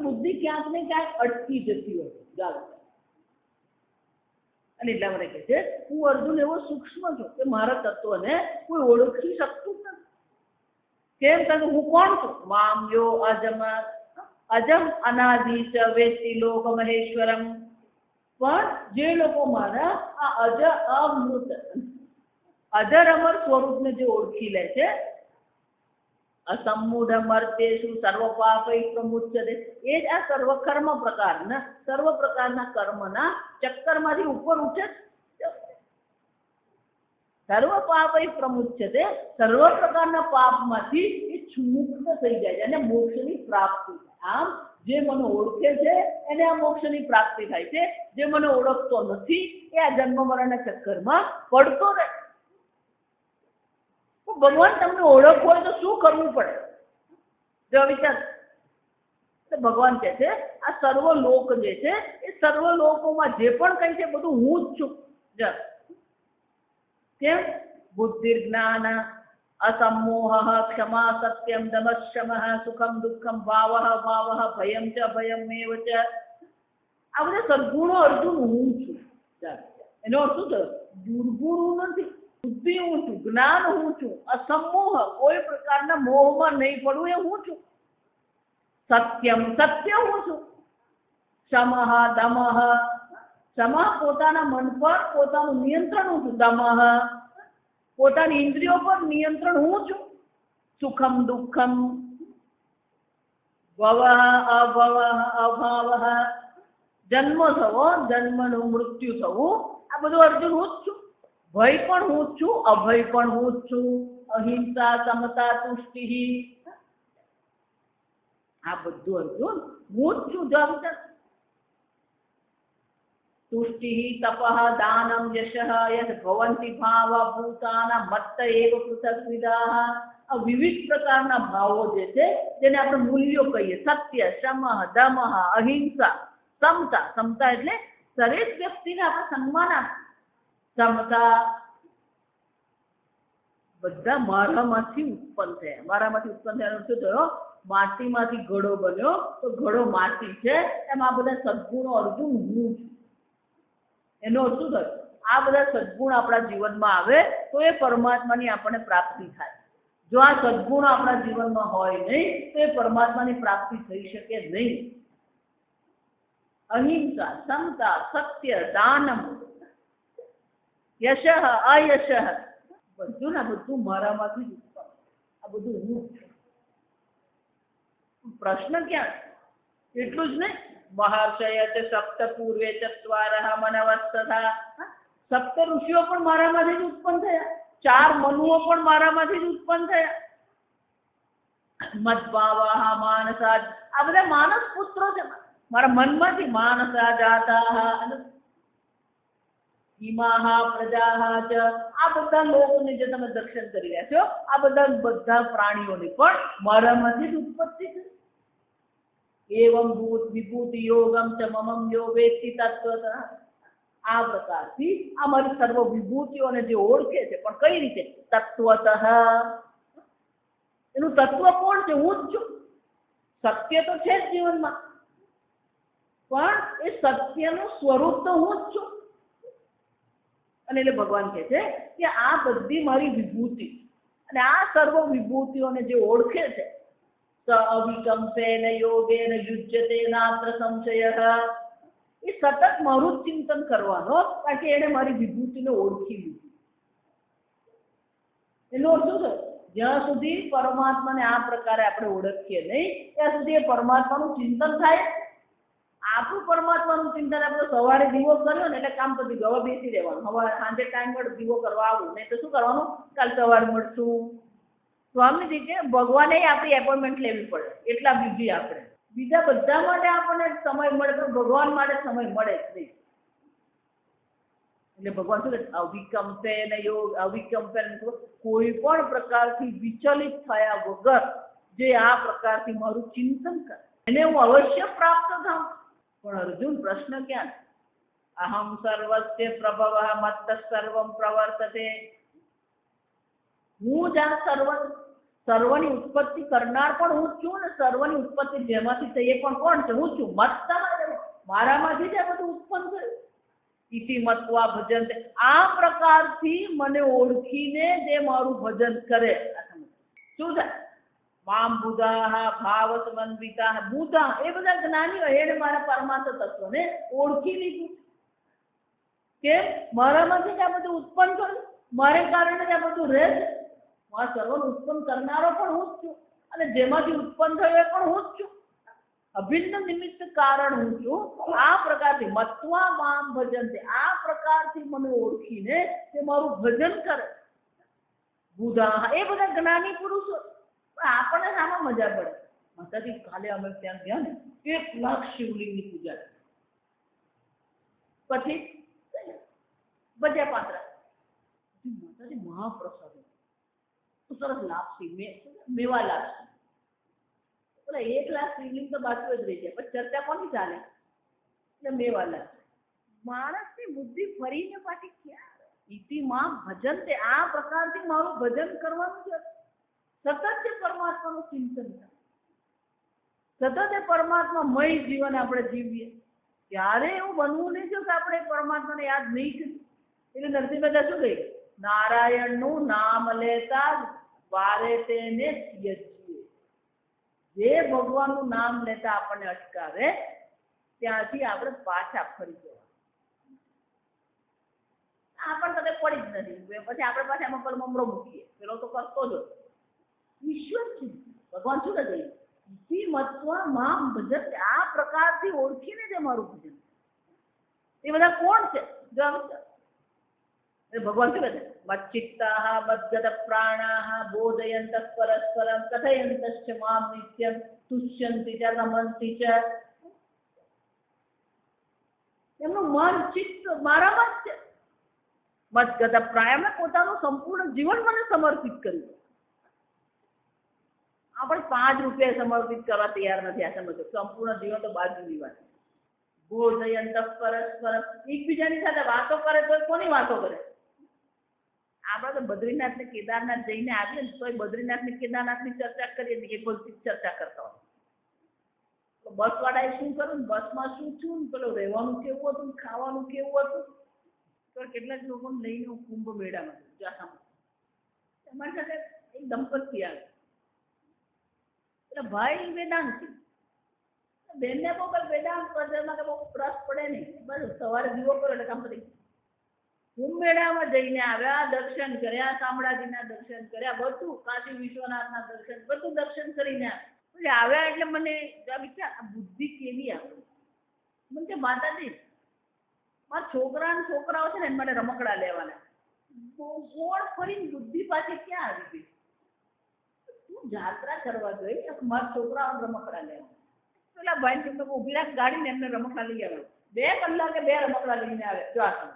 બુદ્ધિ ક્યાંક ને ક્યાંક અટકી જતી હોય. અને એટલા માટે કહે છે હું અર્જુન એવો સૂક્ષ્મ છું કે મારા તત્વને કોઈ ઓળખી શકતું નથી. કેમ? કારણ હું કોણ છું? મામ યો અજમ અનાદિ ચ વેત્તિ લોક મહેશ્વરમ. પણ જે લોકો મારા આ અજર અમર સ્વરૂપને જે ઓળખી લે છે, અસમૂઢ મર્તેષુ સર્વ પાપૈ પ્રમુચ્યતે. એ જ આ સર્વ પ્રકારના કર્મના ચક્કરમાંથી ઉપર ઉઠે. સર્વ પાપૈ પ્રમુચ્યતે. સર્વ પ્રકારના પાપમાંથી એ મુક્ત થઈ જાય છે અને મોક્ષની પ્રાપ્તિ થાય. આમ જે મને ઓળખે છે એને આ મોક્ષની પ્રાપ્તિ થાય છે. જે મને ઓળખતો નથી એ આ જન્મ મરણના ચક્કરમાં પડતો રહે. ભગવાન તમને ઓળખવું હોય તો શું કરવું પડે? જો વિચાર. ભગવાન કહે છે આ સર્વ લોક જે છે એ સર્વ લોકોમાં જે પણ કઈ છે બધું હું જ છું. કેમ? બુદ્ધિ જ્ઞાન અસમોહ ક્ષમા સત્યમ દમશમ સુખમ દુઃખમ ભાવ ભયમ ચ ભયમેવ ચ. આ બધા સદગુણો અર્જુન હું છું. એનો અર્થ શું થયો? દુર્ગુણ નથી. બુદ્ધિ હું છું, જ્ઞાન હું છું, અસમોહ કોઈ પ્રકારના મોહમાં નહીં પડવું એ હું છું. સત્ય હું છું. સમહ દમહ. સમહ પોતાના મન પર પોતાનું નિયંત્રણ હું છું. દમહ પોતાની ઇન્દ્રિયો પર નિયંત્રણ હું છું. સુખમ દુઃખમ ભવ અભવ અભાવ. જન્મ થવો, જન્મનું મૃત્યુ થવું, આ બધું અર્જુન હું જ છું. ભય પણ હું જ છું, અભય પણ હું જ છું. અહિંસા સમતા તુષ્ટિ, આ બધું અર્જુન હું જ છું. તો तुष्टिः तपः दानं यशः यत् भवन्ति भावभूतानां मत्त एव पृथग्विधाः। આ વિવિધ પ્રકારના ભાવો જે છે જેને આપણે મૂલ્યો કહીએ, સત્ય, શમઃ, દમઃ, અહિંસા, સમતા. સમતા એટલે દરેક વ્યક્તિને આપણે સન્માન આપીએ. સમતા બધા મારામાંથી ઉત્પન્ન થયા. મારામાંથી ઉત્પન્ન થયાનો શું થયો? માટીમાંથી ઘડો બન્યો તો ઘડો માટી છે, એમ આ બધા સદગુણો અર્જુન હું છું. એનો અર્થ શું થયો? આ બધા સદગુણ આપણા જીવનમાં આવે તો એ પરમાત્માની આપણને પ્રાપ્તિ થાય. જો આ સદગુણ આપણા જીવનમાં હોય નહીં તો એ પરમાત્માની પ્રાપ્તિ થઈ શકે નહીં. અહિંસા, સમતા, સત્ય, દાનમ, યશઃ, અયશઃ, બધું ને બધું મારામાંથી જ ઉત્પન્ન. આ બધું હું છું. પ્રશ્ન ક્યાં? એટલું જ નહીં. મહર્ષય ચ સપ્ત પૂર્વે ચત્વારઃ મનવસ્તથા. સપ્ત ઋષિઓ પણ મારામાંથી જ ઉત્પન્ન થયા. 4 મનુઓ પણ મારામાંથી જ ઉત્પન્ન થયા. મદ્ભાવાહ માનસા, આ બધા માનસ પુત્રો છે. મારા મનમાંથી માનસા જાતાઃ, ઇમાહ પ્રજાઃ ચ. આ બધા લોકોને જે તમે દર્શન કરી રહ્યા છો, આ બધા પ્રાણીઓની પણ મારામાંથી જ ઉત્પત્તિ છે. એવમ ભૂત વિભૂતિ યોગમ ચ મમમ યો વેત્તિ તત્વતઃ. આ પ્રકારથી આ મારી સર્વ વિભૂતિઓને જે ઓળખે છે, પણ કઈ રીતે? તત્વતઃ. એનું તત્વ કોણ છે? હું જ છું. સત્ય તો છે જ જીવનમાં, પણ એ સત્યનું સ્વરૂપ તો હું જ છું. અને એટલે ભગવાન કહે છે કે આ બધી મારી વિભૂતિ, અને આ સર્વ વિભૂતિઓને જે ઓળખે છે, સ અવિકંપેન યોગેન યુજ્યતે નાત્ર સંશયઃ. એ સતત મારું જ ચિંતન કરવાનો, કારણ કે એને મારી વિભૂતિને ઓળખી લીધી. એનો અર્થ શું થયો? જ્યાં સુધી પરમાત્માને આ પ્રકારે આપણે ઓળખીએ નહીં, ત્યાં સુધી એ પરમાત્માનું ચિંતન થાય. આપણું પરમાત્માનું ચિંતન આપણે સવારે દીવો કર્યો ને એટલે કામ પછી ગવા બેસી રહેવાનું. હવે સાંજે ટાઈમ મળે દીવો કરવા આવું, નહીં તો શું કરવાનું? કાલ સવારે મળશું. સ્વામીજી કે ભગવાને આપણી એપોઇન્ટમેન્ટ લેવી પડે, એટલા બીજી આપણે. બીજા બધા માટે આપણને સમય મળે, પણ ભગવાન માટે સમય મળે જ નહીં. એટલે ભગવાન શું કહે? અવિકંપેન યોગ. અવિકંપેન કોઈ પણ પ્રકારથી વિચલિત થયા વગર જે આ પ્રકારથી મારું ચિંતન કરે, એને હું અવશ્ય પ્રાપ્ત થાઉં. પણ અર્જુન, પ્રશ્ન ક્યાં? અહમ સર્વસ્ય પ્રભવઃ મત્ત સર્વમ પ્રવર્તતે. હું જ આ સર્વની ઉત્પત્તિ કરનાર પણ હું જ છું, ને સર્વની ઉત્પત્તિ જેમાંથી થઈ એ પણ કોણ છે? હું છું. મત્તમાં, મારામાંથી જ આ બધું ઉત્પન્ન થયું. ઇતિ મત્વા ભજન્તે. આ પ્રકારથી મને ઓળખીને જે મારું ભજન કરે, શું થાય? મામ બુધાઃ ભાવ સમન્વિતાઃ. બુધા એ બધા જ્ઞાનીઓ, એને મારા પરમાર્થ તત્વને ઓળખી લીધું. કેમ? મારામાંથી જ આ બધું ઉત્પન્ન થયું, મારે કારણે જ આ બધું રહે છે. આ સર્વનું ઉત્પન્ન કરનારો પણ હું જ છું, અને જેમાંથી ઉત્પન્ન થયો એ પણ હું જ છું. અભિન્ન નિમિત્ત કારણ હું છું. આ પ્રકારથી મત્વા મામ ભજન્તે. આ પ્રકારથી મને ઓળખીને તે મારું ભજન કરે. બુધા એ બધા જ્ઞાની પુરુષો. પણ આપણને શામાં મજા પડે? માતાજી કાલે અમે ત્યાં ગયા ને, 1 લાખ શિવલિંગની પૂજા કરી. પછી ભજ્યા પાત્રા, માતાજી મહાપ્રસાદ, સરસ લાપસી, મેવા લાપસી. બોલે 1 લાખ શિવલિંગ તો બાજુ જ રહી જાય, પછી ચર્ચા કોની ચાલે? એટલે મેવા લાપસી. માણસની બુદ્ધિ ફરીને પાછી ક્યાં? ઇતિ માં ભજન. તે આ પ્રકારથી મારું ભજન કરવાનું છે. સતત જે પરમાત્માનું ચિંતન થાય, સતત એ પરમાત્મામય જીવન આપણે જીવીએ. ત્યારે એવું બનવું નહીં જો કે આપણે પરમાત્માને યાદ નહીં કરીએ. એટલે નરસિંહ મહેતા શું કહે? નારાયણનું નામ લેતા વારે તેને ત્યજીએ. જે ભગવાનનું નામ લેતા આપણને અટકાવે, ત્યાંથી આપણે પાછા ફરી જવા. આપણને કદાચ પડી જ નથી, પછી આપણે પાછા એમાં પર મમરો મૂકીએ, પેલો તો કરતો જ. ઈશ્વર છે ભગવાન. શું કહે? ઇતિ મત્વા મામ ભજન. આ પ્રકારથી ઓળખીને જે મારું ભજન, એ બધા કોણ છે? ભગવાન શું કહે છે? મચ્ચિત્તાઃ મદ્ગત પ્રાણાઃ બોધયંતઃ પરસ્પરમ કથયંતશ્ચ મામ નિત્યમ તુષ્યન્તિ ચ રમન્તિ ચ. એમનું મન ચિત્ત મારામાં જ છે. મદગત પ્રાયમે પોતાનું સંપૂર્ણ જીવન મને સમર્પિત કર્યું. આપણે 5 રૂપિયા સમર્પિત કરવા તૈયાર નથી. આ સમજો સંપૂર્ણ જીવન તો બાજુની વાત. બોધયંત પરસ્પર, એકબીજાની સાથે વાતો કરે તો કોની વાતો કરે? આપણે તો બદ્રીનાથ ને કેદારનાથ જઈને આવીએ ને તો બદ્રીનાથ ને કેદારનાથ ની ચર્ચા કરીએ કે કોઈ ચર્ચા કરતા હોય. બસ વાળાએ શું કર્યું, બસમાં શું થયું, પેલું રહેવાનું કેવું હતું, ખાવાનું કેવું હતું. તો કેટલાક લોકોને લઈને હું કુંભ મેળામાં જાતા તમારી સાથે એક દંપતી આવે, એટલે ભાઈ વેદાંતિ, બેનને બહુ કઈ વેદાંત પદ્ધતિમાં બહુ રસ પડે નહીં, બસ સવારે દીવો કરો એટલે કામ પતી. કુંભ મેળામાં જઈને આવ્યા, દર્શન કર્યા, શામળાજીના દર્શન કર્યા, બધું કાશી વિશ્વનાથના દર્શન, બધું દર્શન કરીને આવ્યા. એટલે મને વિચાર આ બુદ્ધિ કેવી આવે? મને કે માતાજી મારા છોકરાઓ છે ને એના માટે રમકડા લેવાના. ગોળ ફરીને બુદ્ધિ પાછી ક્યાં આવી ગઈ? તું જાત્રા કરવા ગઈ, મારા છોકરાઓને રમકડા લેવા. પેલા ભાઈ તો ઉભી રાખ ગાડીને એમને રમકડા લઈ આવ્યા. 2 કલાકે 2 રમકડા લઈને આવ્યા.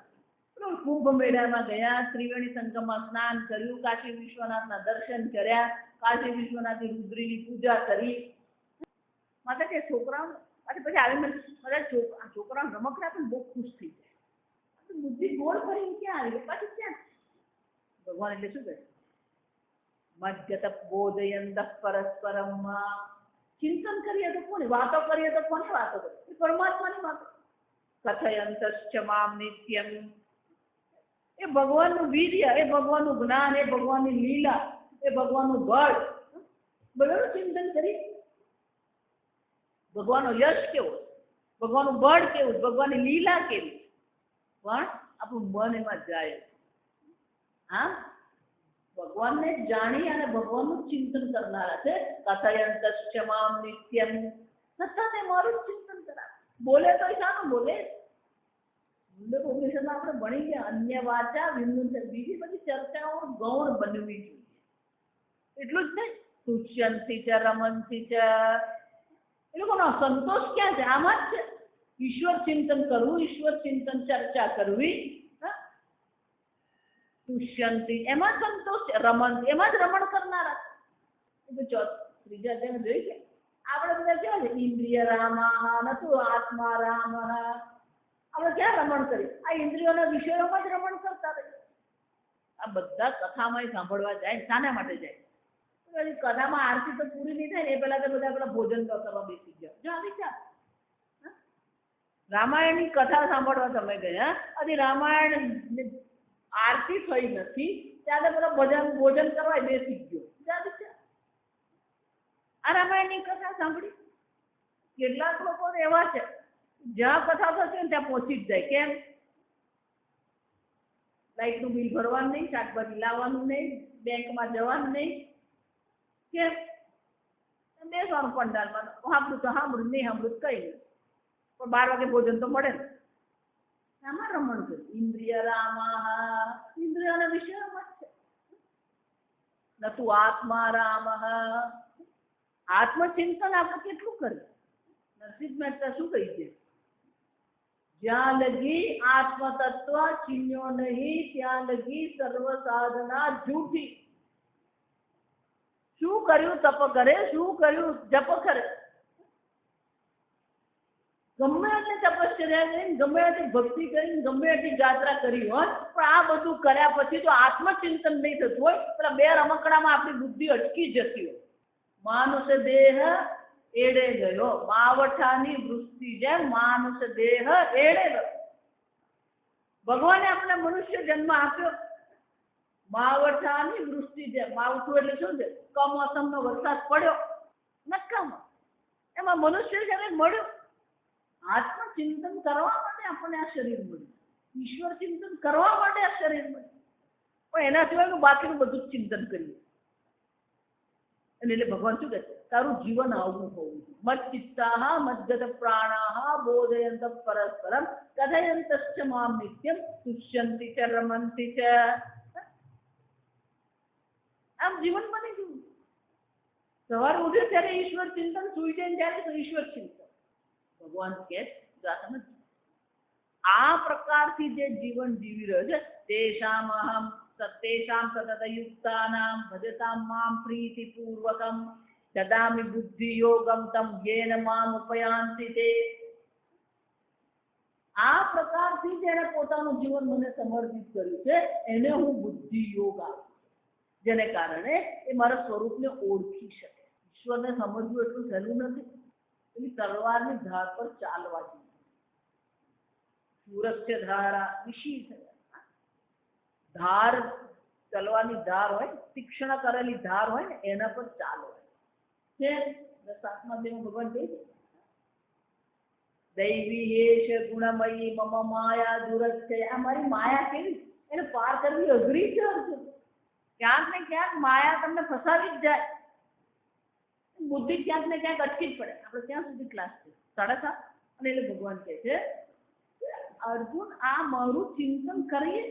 જો કુંભ મેળામાં ગયા, ત્રિવેણી સંગમમાં સ્નાન કર્યું, કાશી વિશ્વનાથના દર્શન કર્યા, કાશી વિશ્વનાથની રુદ્રીની પૂજા કરી. માતા કે છોકરાઓ પછી આવી મને છોકરાઓ રમકડા પણ બહુ ખુશ થઈ જાય. બુદ્ધિ ગોળ ફરીને ક્યાં આવી? પાછી ક્યાં? ભગવાન એટલે શું કહે? મજ્જત બોધયંત પરસ્પરમ, ચિંતન કરીએ તો કોને વાતો કરીએ તો કોને વાતો કરીએ? પરમાત્માની વાતો. કથયંતશ્ચ મામ નિત્યમ, એ ભગવાનનું વીર્ય, એ ભગવાનનું જ્ઞાન, એ ભગવાનની લીલા, એ ભગવાનનું બળ, બધું ચિંતન કરી. ભગવાનનો યશ કેવો, ભગવાનનું બળ કેવું, ભગવાનની લીલા કેવી, પણ આપણું મન એમાં જાય. હા, ભગવાનને જાણી અને ભગવાનનું ચિંતન કરનારા છે. કથયંતશ્ચ મામ નિત્યમ, સતત મારું ચિંતન કરા. બોલે તો શાનું બોલે? આપણે ભણી ગયા અન્ય વાચા વિમુંચન, બીજી બધી ચર્ચાઓ ગૌણ બનવી જોઈએ. એટલું જ નહીં, તુષ્યંતી ચ રમંતી ચ, એ લોકોનો સંતોષ ક્યાં છે? આમાં જ છે. ઈશ્વર ચિંતન કરવું, ઈશ્વર ચિંતન ચર્ચા કરવી. તુષ્યંતી એમાં સંતોષ છે, રમંતી એમાં જ રમણ કરનારા. ત્રીજા અધ્યાયમાં જોઈ કે આપણે બધા કેવા છે? ઇન્દ્રિય રામા નતું આત્મા રામ. આપણે ક્યાં રમણ કરી? આ ઇન્દ્રિયોના વિષયોમાં જ રમણ કરતા રહીએ. આ બધા કથામાં સાંભળવા જાય, શાના માટે જાય? કથામાં આરતી તો પૂરી નહીં થાય ને એ પેલા તો બધા પેલા ભોજન કરવા બેસી ગયા. જો આવી ચા રામાયણની કથા સાંભળવા તમે ગયા, હજી રામાયણ આરતી થઈ નથી ત્યારે પેલા ભોજન કરવા બેસી ગયો. આ રામાયણની કથા સાંભળી? કેટલાક લોકો એવા છે જ્યાં કથા થશે ને ત્યાં પહોંચી જ જાય. કેમ? લાઈટનું બિલ ભરવાનું નહીં, શાકભાજી લાવવાનું નહીં, બેંકમાં જવાનું નહીં. કેમ? બેસવાનું પંડાલમાં, સાંભળું તો સાંભળું, નહીં સાંભળું કઈ નહીં, પણ 12 વાગે ભોજન તો મળે ને. આમાં રમણ કર્યું. ઇન્દ્રિય રામા, ઇન્દ્રિયોના વિષયમાં જ છે. નતું આત્મા રામ, આત્મચિંતન આપણે કેટલું કર્યું? નરસિંહ મહેતા શું કહી છે? જ્યાં લગી આત્મ તત્વ ચીન્યો નહીં, ત્યાં લગી સર્વ સાધના જૂઠી. શું કર્યું? તપ કરે. શું કર્યું? જપ કરે. ગમે એટલી તપશ્ચર્યા કરીને, ગમે એટલી ભક્તિ કરીને, ગમે એટલી યાત્રા કરી હોય, પણ આ બધું કર્યા પછી તો આત્મચિંતન નહીં થતું હોય, પેલા 2 રમકડામાં આપણી બુદ્ધિ અટકી જતી હોય. માનુષ દેહ એડે ગયો, માવઠાની વૃષ્ટિ જેમ માનુષ દેહ એડે ગયો. ભગવાને આપણે મનુષ્ય જન્મ આપ્યો માવઠાની વૃષ્ટિ જેમ. માવઠું એટલે શું છે? કમોસમનો વરસાદ પડ્યો નકામો, એમાં મનુષ્ય શરીર મળ્યું. આત્મચિંતન કરવા માટે આપણને આ શરીર મળ્યું, ઈશ્વર ચિંતન કરવા માટે આ શરીર મળ્યું, પણ એના સિવાય બાકીનું બધું જ ચિંતન કરીએ. એટલે ભગવાન શું કહે? તારું જીવન આવું હોવું જોઈએ. મચ્ચિત્તાહ મજ્જત પ્રાણાહ બોધયંત પરસ્પરમ કથયંતશ્ચ મામ નિત્યમ તુષ્યંતી ચ રમંતી ચ. આમ જીવન બની ગયું. સવારે ઉઠે ત્યારે ઈશ્વર ચિંતન, સુઈ જાય ત્યારે તો ઈશ્વર ચિંતન. ભગવાન કે આ પ્રકારથી જે જીવન જીવી રહ્યો છે તેષામ સતત યુક્તાનામ ભજતામ મામ પ્રીતિપૂર્વકમ દદામિ બુદ્ધિ યોગમ તમ યેન મામ ઉપયાન્તિ તે. આ પ્રકારથી જેને પોતાનું જીવન મને સમર્પિત કર્યું છે એને હું બુદ્ધિ યોગ આપું, જેને કારણે એ મારા સ્વરૂપને ઓળખી શકે. ઈશ્વરને સમજવું એટલું સહેલું નથી. એની તલવારની ધાર પર ચાલવા જોઈએ. સુરત છે ધારા વિશી ધાર, તલવારની ધાર હોય, તીક્ષ્ણ કરેલી ધાર હોય ને એના પર ચાલવા છે. 7મા અધ્યાયમાં ભગવાન કહે છે દૈવી હેશ ગુણમયી મમ માયા દુરસ્ય. આ મારી માયા કેવી, એને પાર કરવી અઘરી છે. ક્યાંક ને ક્યાંક માયા તમને ફસાવી જ જાય. બુદ્ધિ ક્યાંક ને ક્યાંક અટકી જ પડે. આપણે ત્યાં સુધી ક્લાસ છે 7:30. અને એટલે ભગવાન કહે છે અર્જુન આ મારું ચિંતન કરીએ.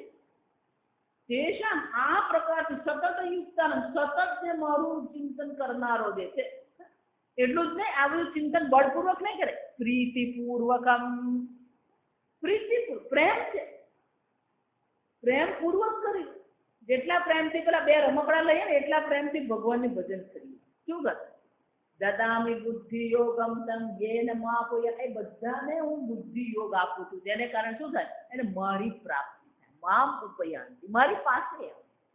તેષામ આ પ્રકારથી સતત યુક્તાનંદ, સતત જે મારું ચિંતન કરનારો જે છે એટલું જ નહીં, આ બધું ચિંતન બળપૂર્વક નહીં કરે, પ્રીતિપૂર્વકમ. પ્રીતિપૂર્વક પ્રેમ છે, પ્રેમપૂર્વક કરી. જેટલા પ્રેમથી પેલા 2 રમકડા લઈએ ને એટલા પ્રેમથી ભગવાનની ભજન કરીએ. શું કરે? દદામિ બુદ્ધિ યોગમ તમ યેન માપયા. એ બધાને હું બુદ્ધિ યોગ આપું છું, જેને કારણે શું થાય? એને મારી પ્રાપ્તિ થાય. મામ ઉપયાન્તિ, મારી પાસે.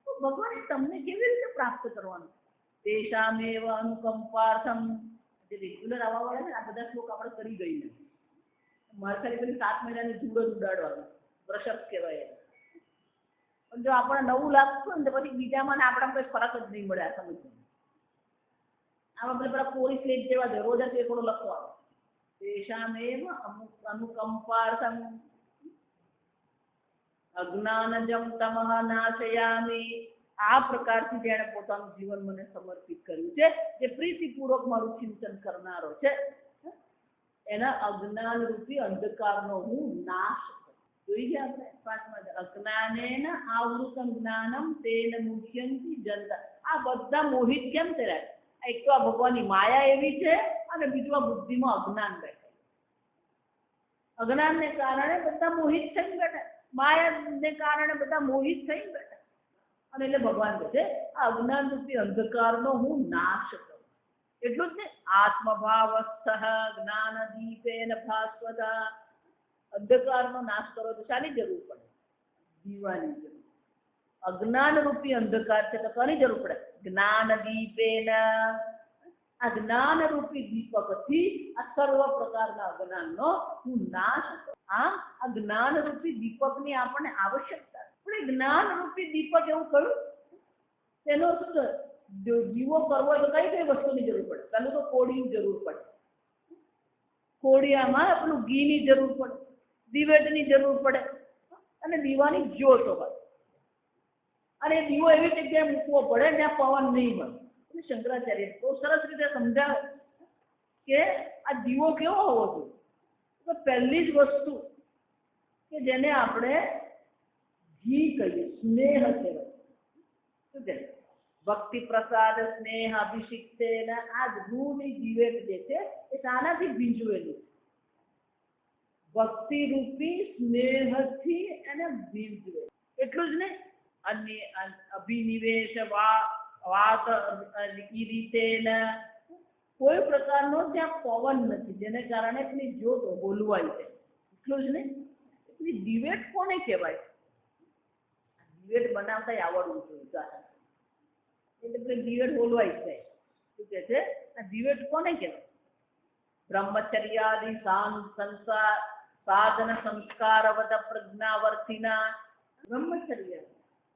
તો ભગવાન તમને કેવી રીતે પ્રાપ્ત કરવાનું? તેષામેવ અનુકંપાર્થમ. જે રેગ્યુલર આવવા વાળા ને આ બધા શ્લોક આપણે કરી ગઈ નથી. મારે ખાલી પેલી 7 મહિનાની ધૂળ જ ઉડાડવાનું, વૃષભ કહેવાય. પણ જો આપણને નવું લાગતું ને તો પછી બીજામાં ને આપણામાં કોઈ ફરક જ નહીં મળે. આ સમજવું આમાં પેલા કોરી સ્લેટ જેવા છે, રોજ જ થોડો લખવાનો. તેષામેવ અનુકંપાર્થમ અજ્ઞાનજમ તમઃ નાશયામિ. આ પ્રકારથી જેણે પોતાનું જીવન મને સમર્પિત કર્યું છે, જે પ્રીતિપૂર્વક મારું ચિંતન કરનારો છે, એના અજ્ઞાન રૂપી અંધકારનો હું નાશ કરું. જોઈ ગયા આપણે 5મા અજ્ઞાનેન આવૃતમ જ્ઞાનમ તેન મુહ્યંતિ જનતા. આ બધા મોહિત કેમ થયા? એક તો આ ભગવાનની માયા એવી છે, અને બીજું આ બુદ્ધિમાં અજ્ઞાન બેઠા. અજ્ઞાનને કારણે બધા મોહિત થઈને બેઠા, માયાને કારણે બધા મોહિત થઈને બેઠા. અને એટલે ભગવાન કહે છે આ અજ્ઞાન રૂપી અંધકારનો હું નાશ કરું. એટલું જ ને, આત્મભાવસ્થ જ્ઞાન દીપેન ભાસ્વતા. અંધકારનો નાશ કરો તો શાની જરૂર પડે? દીવાની જરૂર. અજ્ઞાન રૂપી અંધકાર છે તો કોની જરૂર પડે? જ્ઞાન દીપેન. આ જ્ઞાન રૂપી દીપકથી આ સર્વ પ્રકારના અજ્ઞાનનો હું નાશ કરું. આમ આ જ્ઞાન રૂપી દીપકની આપણને આવશ્યકતા. પણ એ જ્ઞાન રૂપી દીપક એવું કહ્યું, તેનો શું દીવો કરવો હોય તો કઈ કઈ વસ્તુની જરૂર પડે? પહેલું તો કોળીની જરૂર પડે. કોળિયામાં પેલું ઘીની જરૂર પડે, દિવેટની જરૂર પડે, અને દીવાની જ્યોત હોય. અને એ દીવો એવી જગ્યાએ મૂકવો પડે જ્યાં પવન નહીં હોય. અને શંકરાચાર્ય બહુ સરસ રીતે સમજાવે કે આ દીવો કેવો હોવો જોઈએ. તો પહેલી જ વસ્તુ કે જેને આપણે ઘી કહીએ, સ્નેહ કહેવાય. શું છે? ભક્તિ પ્રસાદ સ્નેહ અભિષિક્તે. આ રૂની દિવેટ જે છે એ શાનાથી ભીંજવેલી? ભક્તિ રૂપી સ્નેહથી એને ભીંજવે. એટલું જ નહીં, અન્ય અભિનિવેશ વાત રીતે કોઈ પ્રકારનો ત્યાં પવન નથી, જેને કારણે એની જ્યોત બોલવાય છે. એટલું જ નહીં, એની દિવેટ કોને કહેવાય? દિવેટ બનાવતા આવડવું જોઈએ. એટલે દિવેટ બોલવાય છે. શું કે છે? આ દિવેટ કોને કહેવાય? બ્રહ્મચર્યાદિ સંસાર સાધન સંસ્કારવદ પ્રજ્ઞાવર્તિના. બ્રહ્મચર્ય,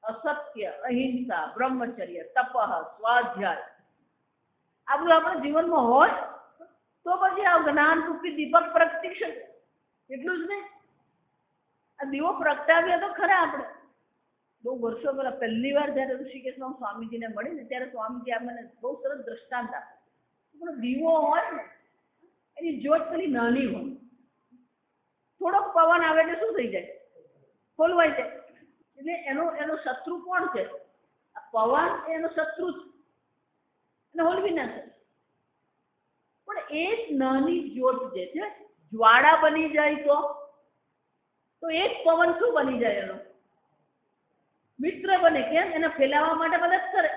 અસત્ય, અહિંસા, બ્રહ્મચર્ય, તપઃ, સ્વાધ્યાય, આ બધું આપણા જીવનમાં હોય તો પછી આ જ્ઞાન રૂપી દીપક પ્રગટી શકે. એટલું જ નહીં, આ દીવો પ્રગટાવ્યા તો ખરા. આપણે બહુ વર્ષો પહેલા પહેલી વાર જયારે ઋષિકેશમાં સ્વામીજીને મળી ને ત્યારે સ્વામીજી આપણને બહુ સરસ દ્રષ્ટાંત આપ્યું. દીવો હોય ને એની જ્યોત પેલી નાની હોય, થોડોક પવન આવે એટલે શું થઈ જાય? ખોલવાઈ જાય. એટલે એનો શત્રુ કોણ છે? આ પવન એનો શત્રુ છે, એને હોલવી નાખે. પણ એ જ નાની જ્યોત જે છે જ્વાળા બની જાય તો તો એક પવન શું બની જાય એનો? મિત્ર બને. કેમ? એને ફેલાવવા માટે મદદ કરે.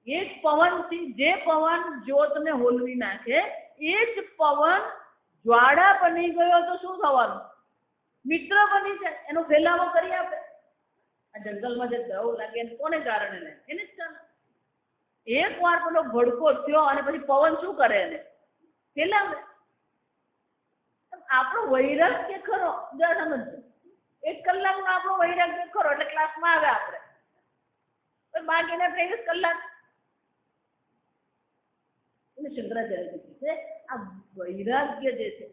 એક પવનથી જે પવન જ્યોતને હોલવી નાખે એ જ પવન જ્વાળા બની ગયો તો શું થવાનું? મિત્ર બની જાય, એનો ફેલાવો કરી આપે. આ જંગલમાં જે દવ લાગે એને કોને કારણે ને? એને જ કારણે. એક વાર પેલો ભડકો થયો અને પછી પવન શું કરે? એને ફેલાવે. આપણો વૈરાગ્ય ખરો, જરા સમજો. 1 કલાકનો આપણો વૈરાગ્ય ખરો એટલે ક્લાસમાં આવે આપણે, બાકીના 23 કલાક એટલે શંકરાચાર્ય છે આ વૈરાગ્ય જે છે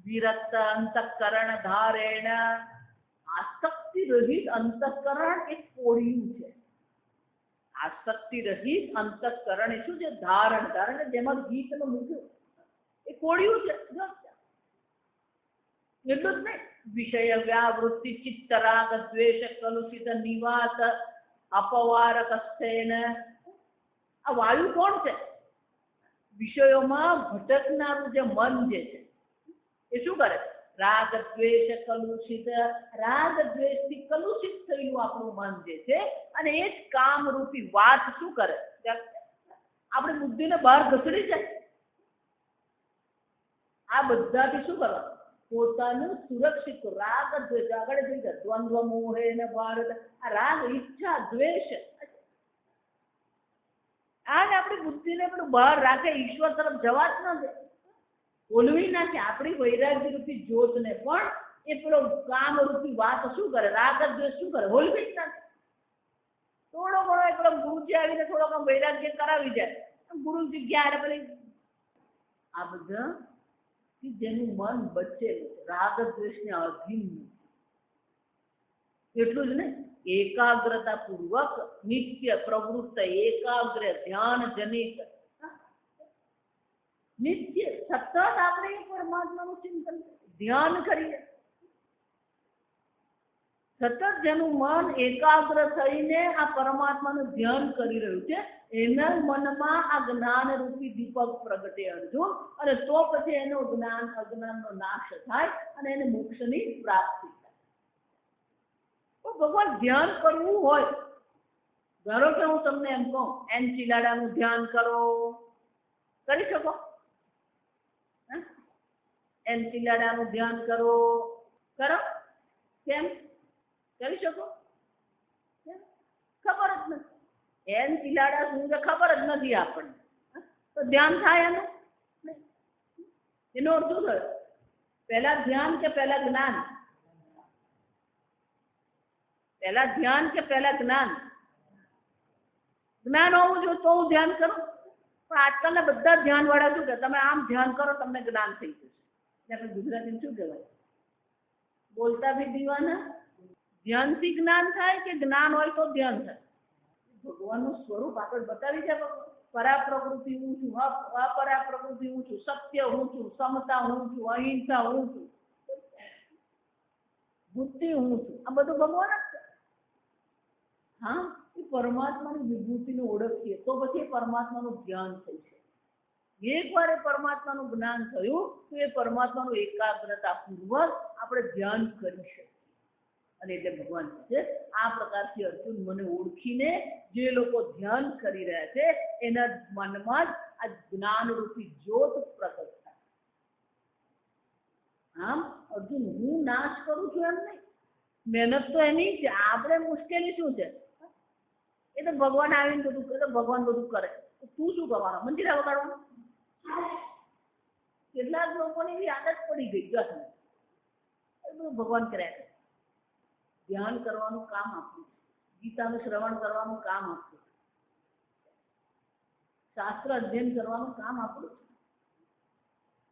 વિરક્ત અંતઃકરણ ધારેણ, આસક્તિ રહિત અંતઃકરણ એક કોળિયું છે. આસક્તિ રહિત અંતઃકરણ એ શું છે? ધારણ. ધારણ જેમાં ગીતનું મૂક્યું એ કોળિયું છે. એટલું જ નહીં, વિષય વ્યાવૃત્તિ ચિત્ત રાગ દ્વેષ કલુષિત નિવાસ અપવારક સ્થેન. આ વાયુ કોણ છે? વિષયોમાં ભટકનારું જે મન જે છે એ શું કરે? રાગ દ્વેષ કલુષિત. રાગ દ્વેષથી કલુષિત થયેલું આપણું મન જે છે અને એ જ કામરૂપી વાત શું કરે? આપણી બુદ્ધિને બહાર ઘસડી જાય. આ બધાથી શું કરવાનું? પોતાનું સુરક્ષિત. રાગ દ્વેષ આગળ જઈ ગયા દ્વંદ્વ મોહે ને ભારત. આ રાગ ઈચ્છા દ્વેષ આજ આપણી બુદ્ધિને પેલું બહાર રાખે, ઈશ્વર તરફ જવા જ ન દે, ઓલવી નાખે. આપણી વૈરાગ્ય રૂપી જ્યોતને પણ એ પેલો કામ રૂપી વાત શું કરે? રાગ દ્વેષ શું કરે? હોલવી જ નાખે. થોડો ઘણો એ પેલો ગુરુજી આવીને થોડોક વૈરાગ્ય કરાવી જાય, ગુરુજી ગયા પેલી આ બધા જેનું મન બચેલું રાગ દ્વેષને અધીન. એટલું જ નહીં, એકાગ્રતા પૂર્વક નિત્ય પ્રવૃત્ત એકાગ્ર ધ્યાન જનિત નિત્ય સતત આપણે પરમાત્માનું ચિંતન ધ્યાન કરીએ. સતત જેનું મન એકાગ્ર થઈને આ પરમાત્માનું ધ્યાન કરી રહ્યું છે એના મનમાં આ જ્ઞાન રૂપી દીપક પ્રગટે અર્જુન, અને તો પછી એનો અજ્ઞાનનો નાશ થાય અને એને મોક્ષની પ્રાપ્તિ થાય. તો ભગવાન ધ્યાન કરવું હોય, ધારો કે હું તમને એમ કહું એનચિલાડાનું ધ્યાન કરો, કરી શકો? એનચિલાડાનું ધ્યાન કરો, કરો? કેમ કરી શકો? ખબર જ નથી. એનચિલાડા શું છે ખબર જ નથી આપણને, તો ધ્યાન થાય એનું? એનો અર્થ શું થયો? પહેલા ધ્યાન કે પહેલા જ્ઞાન? પહેલા ધ્યાન કે પહેલા જ્ઞાન? જ્ઞાન હોવું જોઈએ તો હું ધ્યાન કરું. પણ આજકાલના બધા ધ્યાન વાળા શું કે તમે આમ ધ્યાન કરો તમને જ્ઞાન થઈ જશે. આપણે ગુજરાતીમાં શું કહેવાય? બોલતા બી દીવાના. ધ્યાનથી જ્ઞાન થાય કે જ્ઞાન હોય તો ધ્યાન થાય? ભગવાનનું સ્વરૂપ આગળ બતાવી જાય. પરા પ્રકૃતિ હું છું, અપરા પ્રકૃતિ હું છું, સત્ય હું છું, સમતા હું છું, અહિંસા હું છું, બુદ્ધિ હું છું. આ બધું ભગવાન જ છે. હા, એ પરમાત્માની વિભૂતિને ઓળખીએ તો પછી એ પરમાત્માનું ધ્યાન થઈ છે. એકવાર એ પરમાત્માનું જ્ઞાન થયું તો એ પરમાત્માનું એકાગ્રતા પૂર્વક આપણે ધ્યાન કરી શકીએ. અને એટલે ભગવાન છે આ પ્રકારથી અર્જુન મને ઓળખીને જે લોકો ધ્યાન કરી રહ્યા છે એના મનમાં જ આ જ્ઞાન રૂપી જ્યોત પ્રગટ થાય. આમ અર્જુન હું નાશ કરું છું એમ નહીં, મહેનત તો એની છે. આપણે મુશ્કેલી શું છે? એ તો ભગવાન આવીને બધું કરે, ભગવાન બધું કરે, તું શું કરવાનું? મંદિરા વગાડવાનું? કેટલાક લોકોની એવી આદત પડી ગઈ જો બધું ભગવાન કર્યા કરે. ધ્યાન કરવાનું કામ આપ્યું છે, ગીતાનું શ્રવણ કરવાનું કામ આપ્યું છે, શાસ્ત્ર અધ્યયન કરવાનું કામ આપ્યું છે.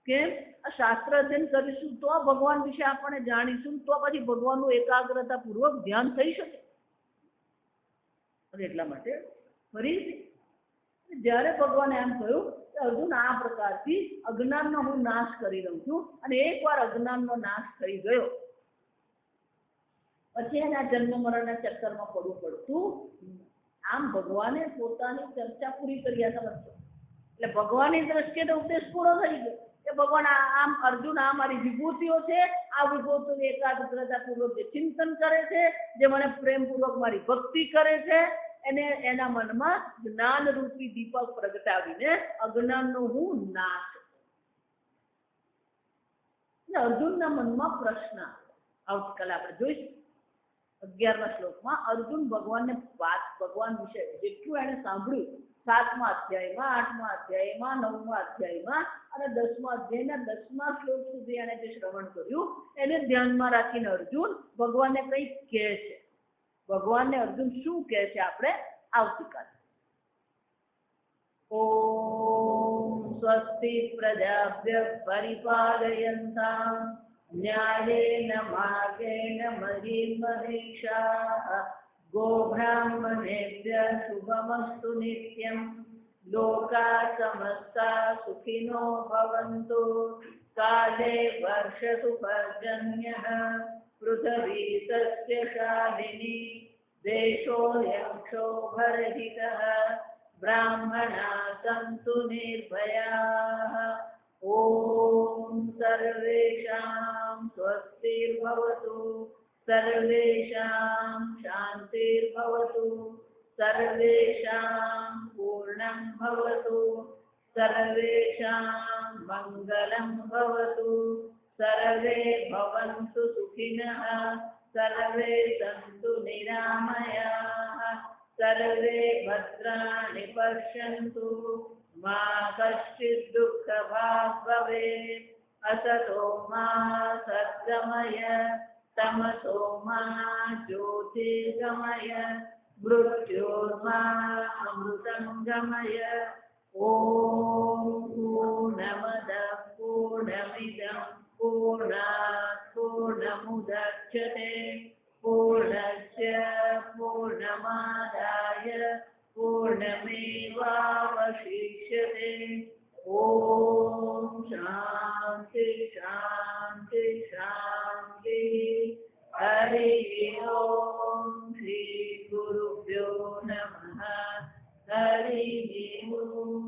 કેમ? આ શાસ્ત્ર અધ્યયન કરીશું તો ભગવાન વિશે આપણે જાણીશું, તો પછી ભગવાનનું એકાગ્રતા પૂર્વક ધ્યાન થઈ શકે. અને એટલા માટે ફરીથી જ્યારે ભગવાને એમ કહ્યું કે અર્જુન આ પ્રકારથી અજ્ઞાનનો હું નાશ કરી રહ્યો છું, અને એકવાર અજ્ઞાનનો નાશ થઈ ગયો પછી એના જન્મ મરણના ચક્કરમાં પડવું પડતું. આમ ભગવાને પોતાની ચર્ચા પૂરી કરી. આ સમજો એટલે ભગવાનની દ્રષ્ટિએ તો ઉપદેશ પૂરો થઈ ગયો. કે ભગવાન આમ અર્જુન આ મારી વિભૂતિઓ છે, આ વિભૂતિઓ એકાગ્રતાપૂર્વક જે ચિંતન કરે છે, જે મને પ્રેમપૂર્વક મારી ભક્તિ કરે છે, એને એના મનમાં જ્ઞાન રૂપી દીપક પ્રગટાવીને અજ્ઞાનનો હું નાશ. અર્જુનના મનમાં પ્રશ્ન આવતીકાલે આપણે જોઈશું 11મા શ્લોકમાં. અર્જુન ભગવાન વિશે જેટલું એને સાંભળ્યું 7મા અધ્યાયમાં, 8મા અધ્યાયમાં, 9મા અધ્યાયમાં અને 10મા અધ્યાયના 10મા શ્લોક સુધી એને જે શ્રવણ કર્યું એને ધ્યાનમાં રાખીને અર્જુન ભગવાનને કંઈક કહે છે. ભગવાનને અર્જુન શું કહે છે આપણે આવતીકાલે. ઓમ સ્વસ્તિ પ્રજાભ્ય પરિપાલયન્તામ ન્યાયેન માર્ગેણ મહિં મહિષાઃ ગોબ્રાહ્મણેભ્ય શુભમસ્તુ નિત્યં લોકા સમસ્તા સુખિનો ભવન્તુ કાલે વર્ષતુ પર્જન્યઃ પૃથ્વી સસ્યશાલિની દેશોऽયં ક્ષોભરહિતઃ બ્રાહ્મણા સંતુ નિર્ભયાઃ ઓમ સર્વેષાં સ્વસ્તિર્ભવતુ સર્વેષાં શાંતિર્ભવતુ સર્વેષાં પૂર્ણં ભવતુ સર્વેષાં મંગલં ભવતુ સર્વે ભવन्तુ સુખિનઃ સર્વે સन्तુ નિરામયાઃ સર્વે ભદ્રાણિ પશ્યन्तુ મા કશ્ચિદ દુઃખભાગ ભવેत् અસતો મા સદ્ગમય તમસો મા જ્યોતિર્ગમય મૃત્યોર્મા અમૃતંગમય. ઓમ પૂર્ણમદ પૂર્ણમિદં પૂર્ણાત પૂર્ણમુદચ્યતે પૂર્ણસ્ય પૂર્ણમાદાય પૂર્ણમેવાવશિષ્યતે. ઓમ શાંતિ શાંતિ શાંતિ. હરિ ઓમ શ્રી ગુરુભ્યો નમઃ. હરિ ઓમ.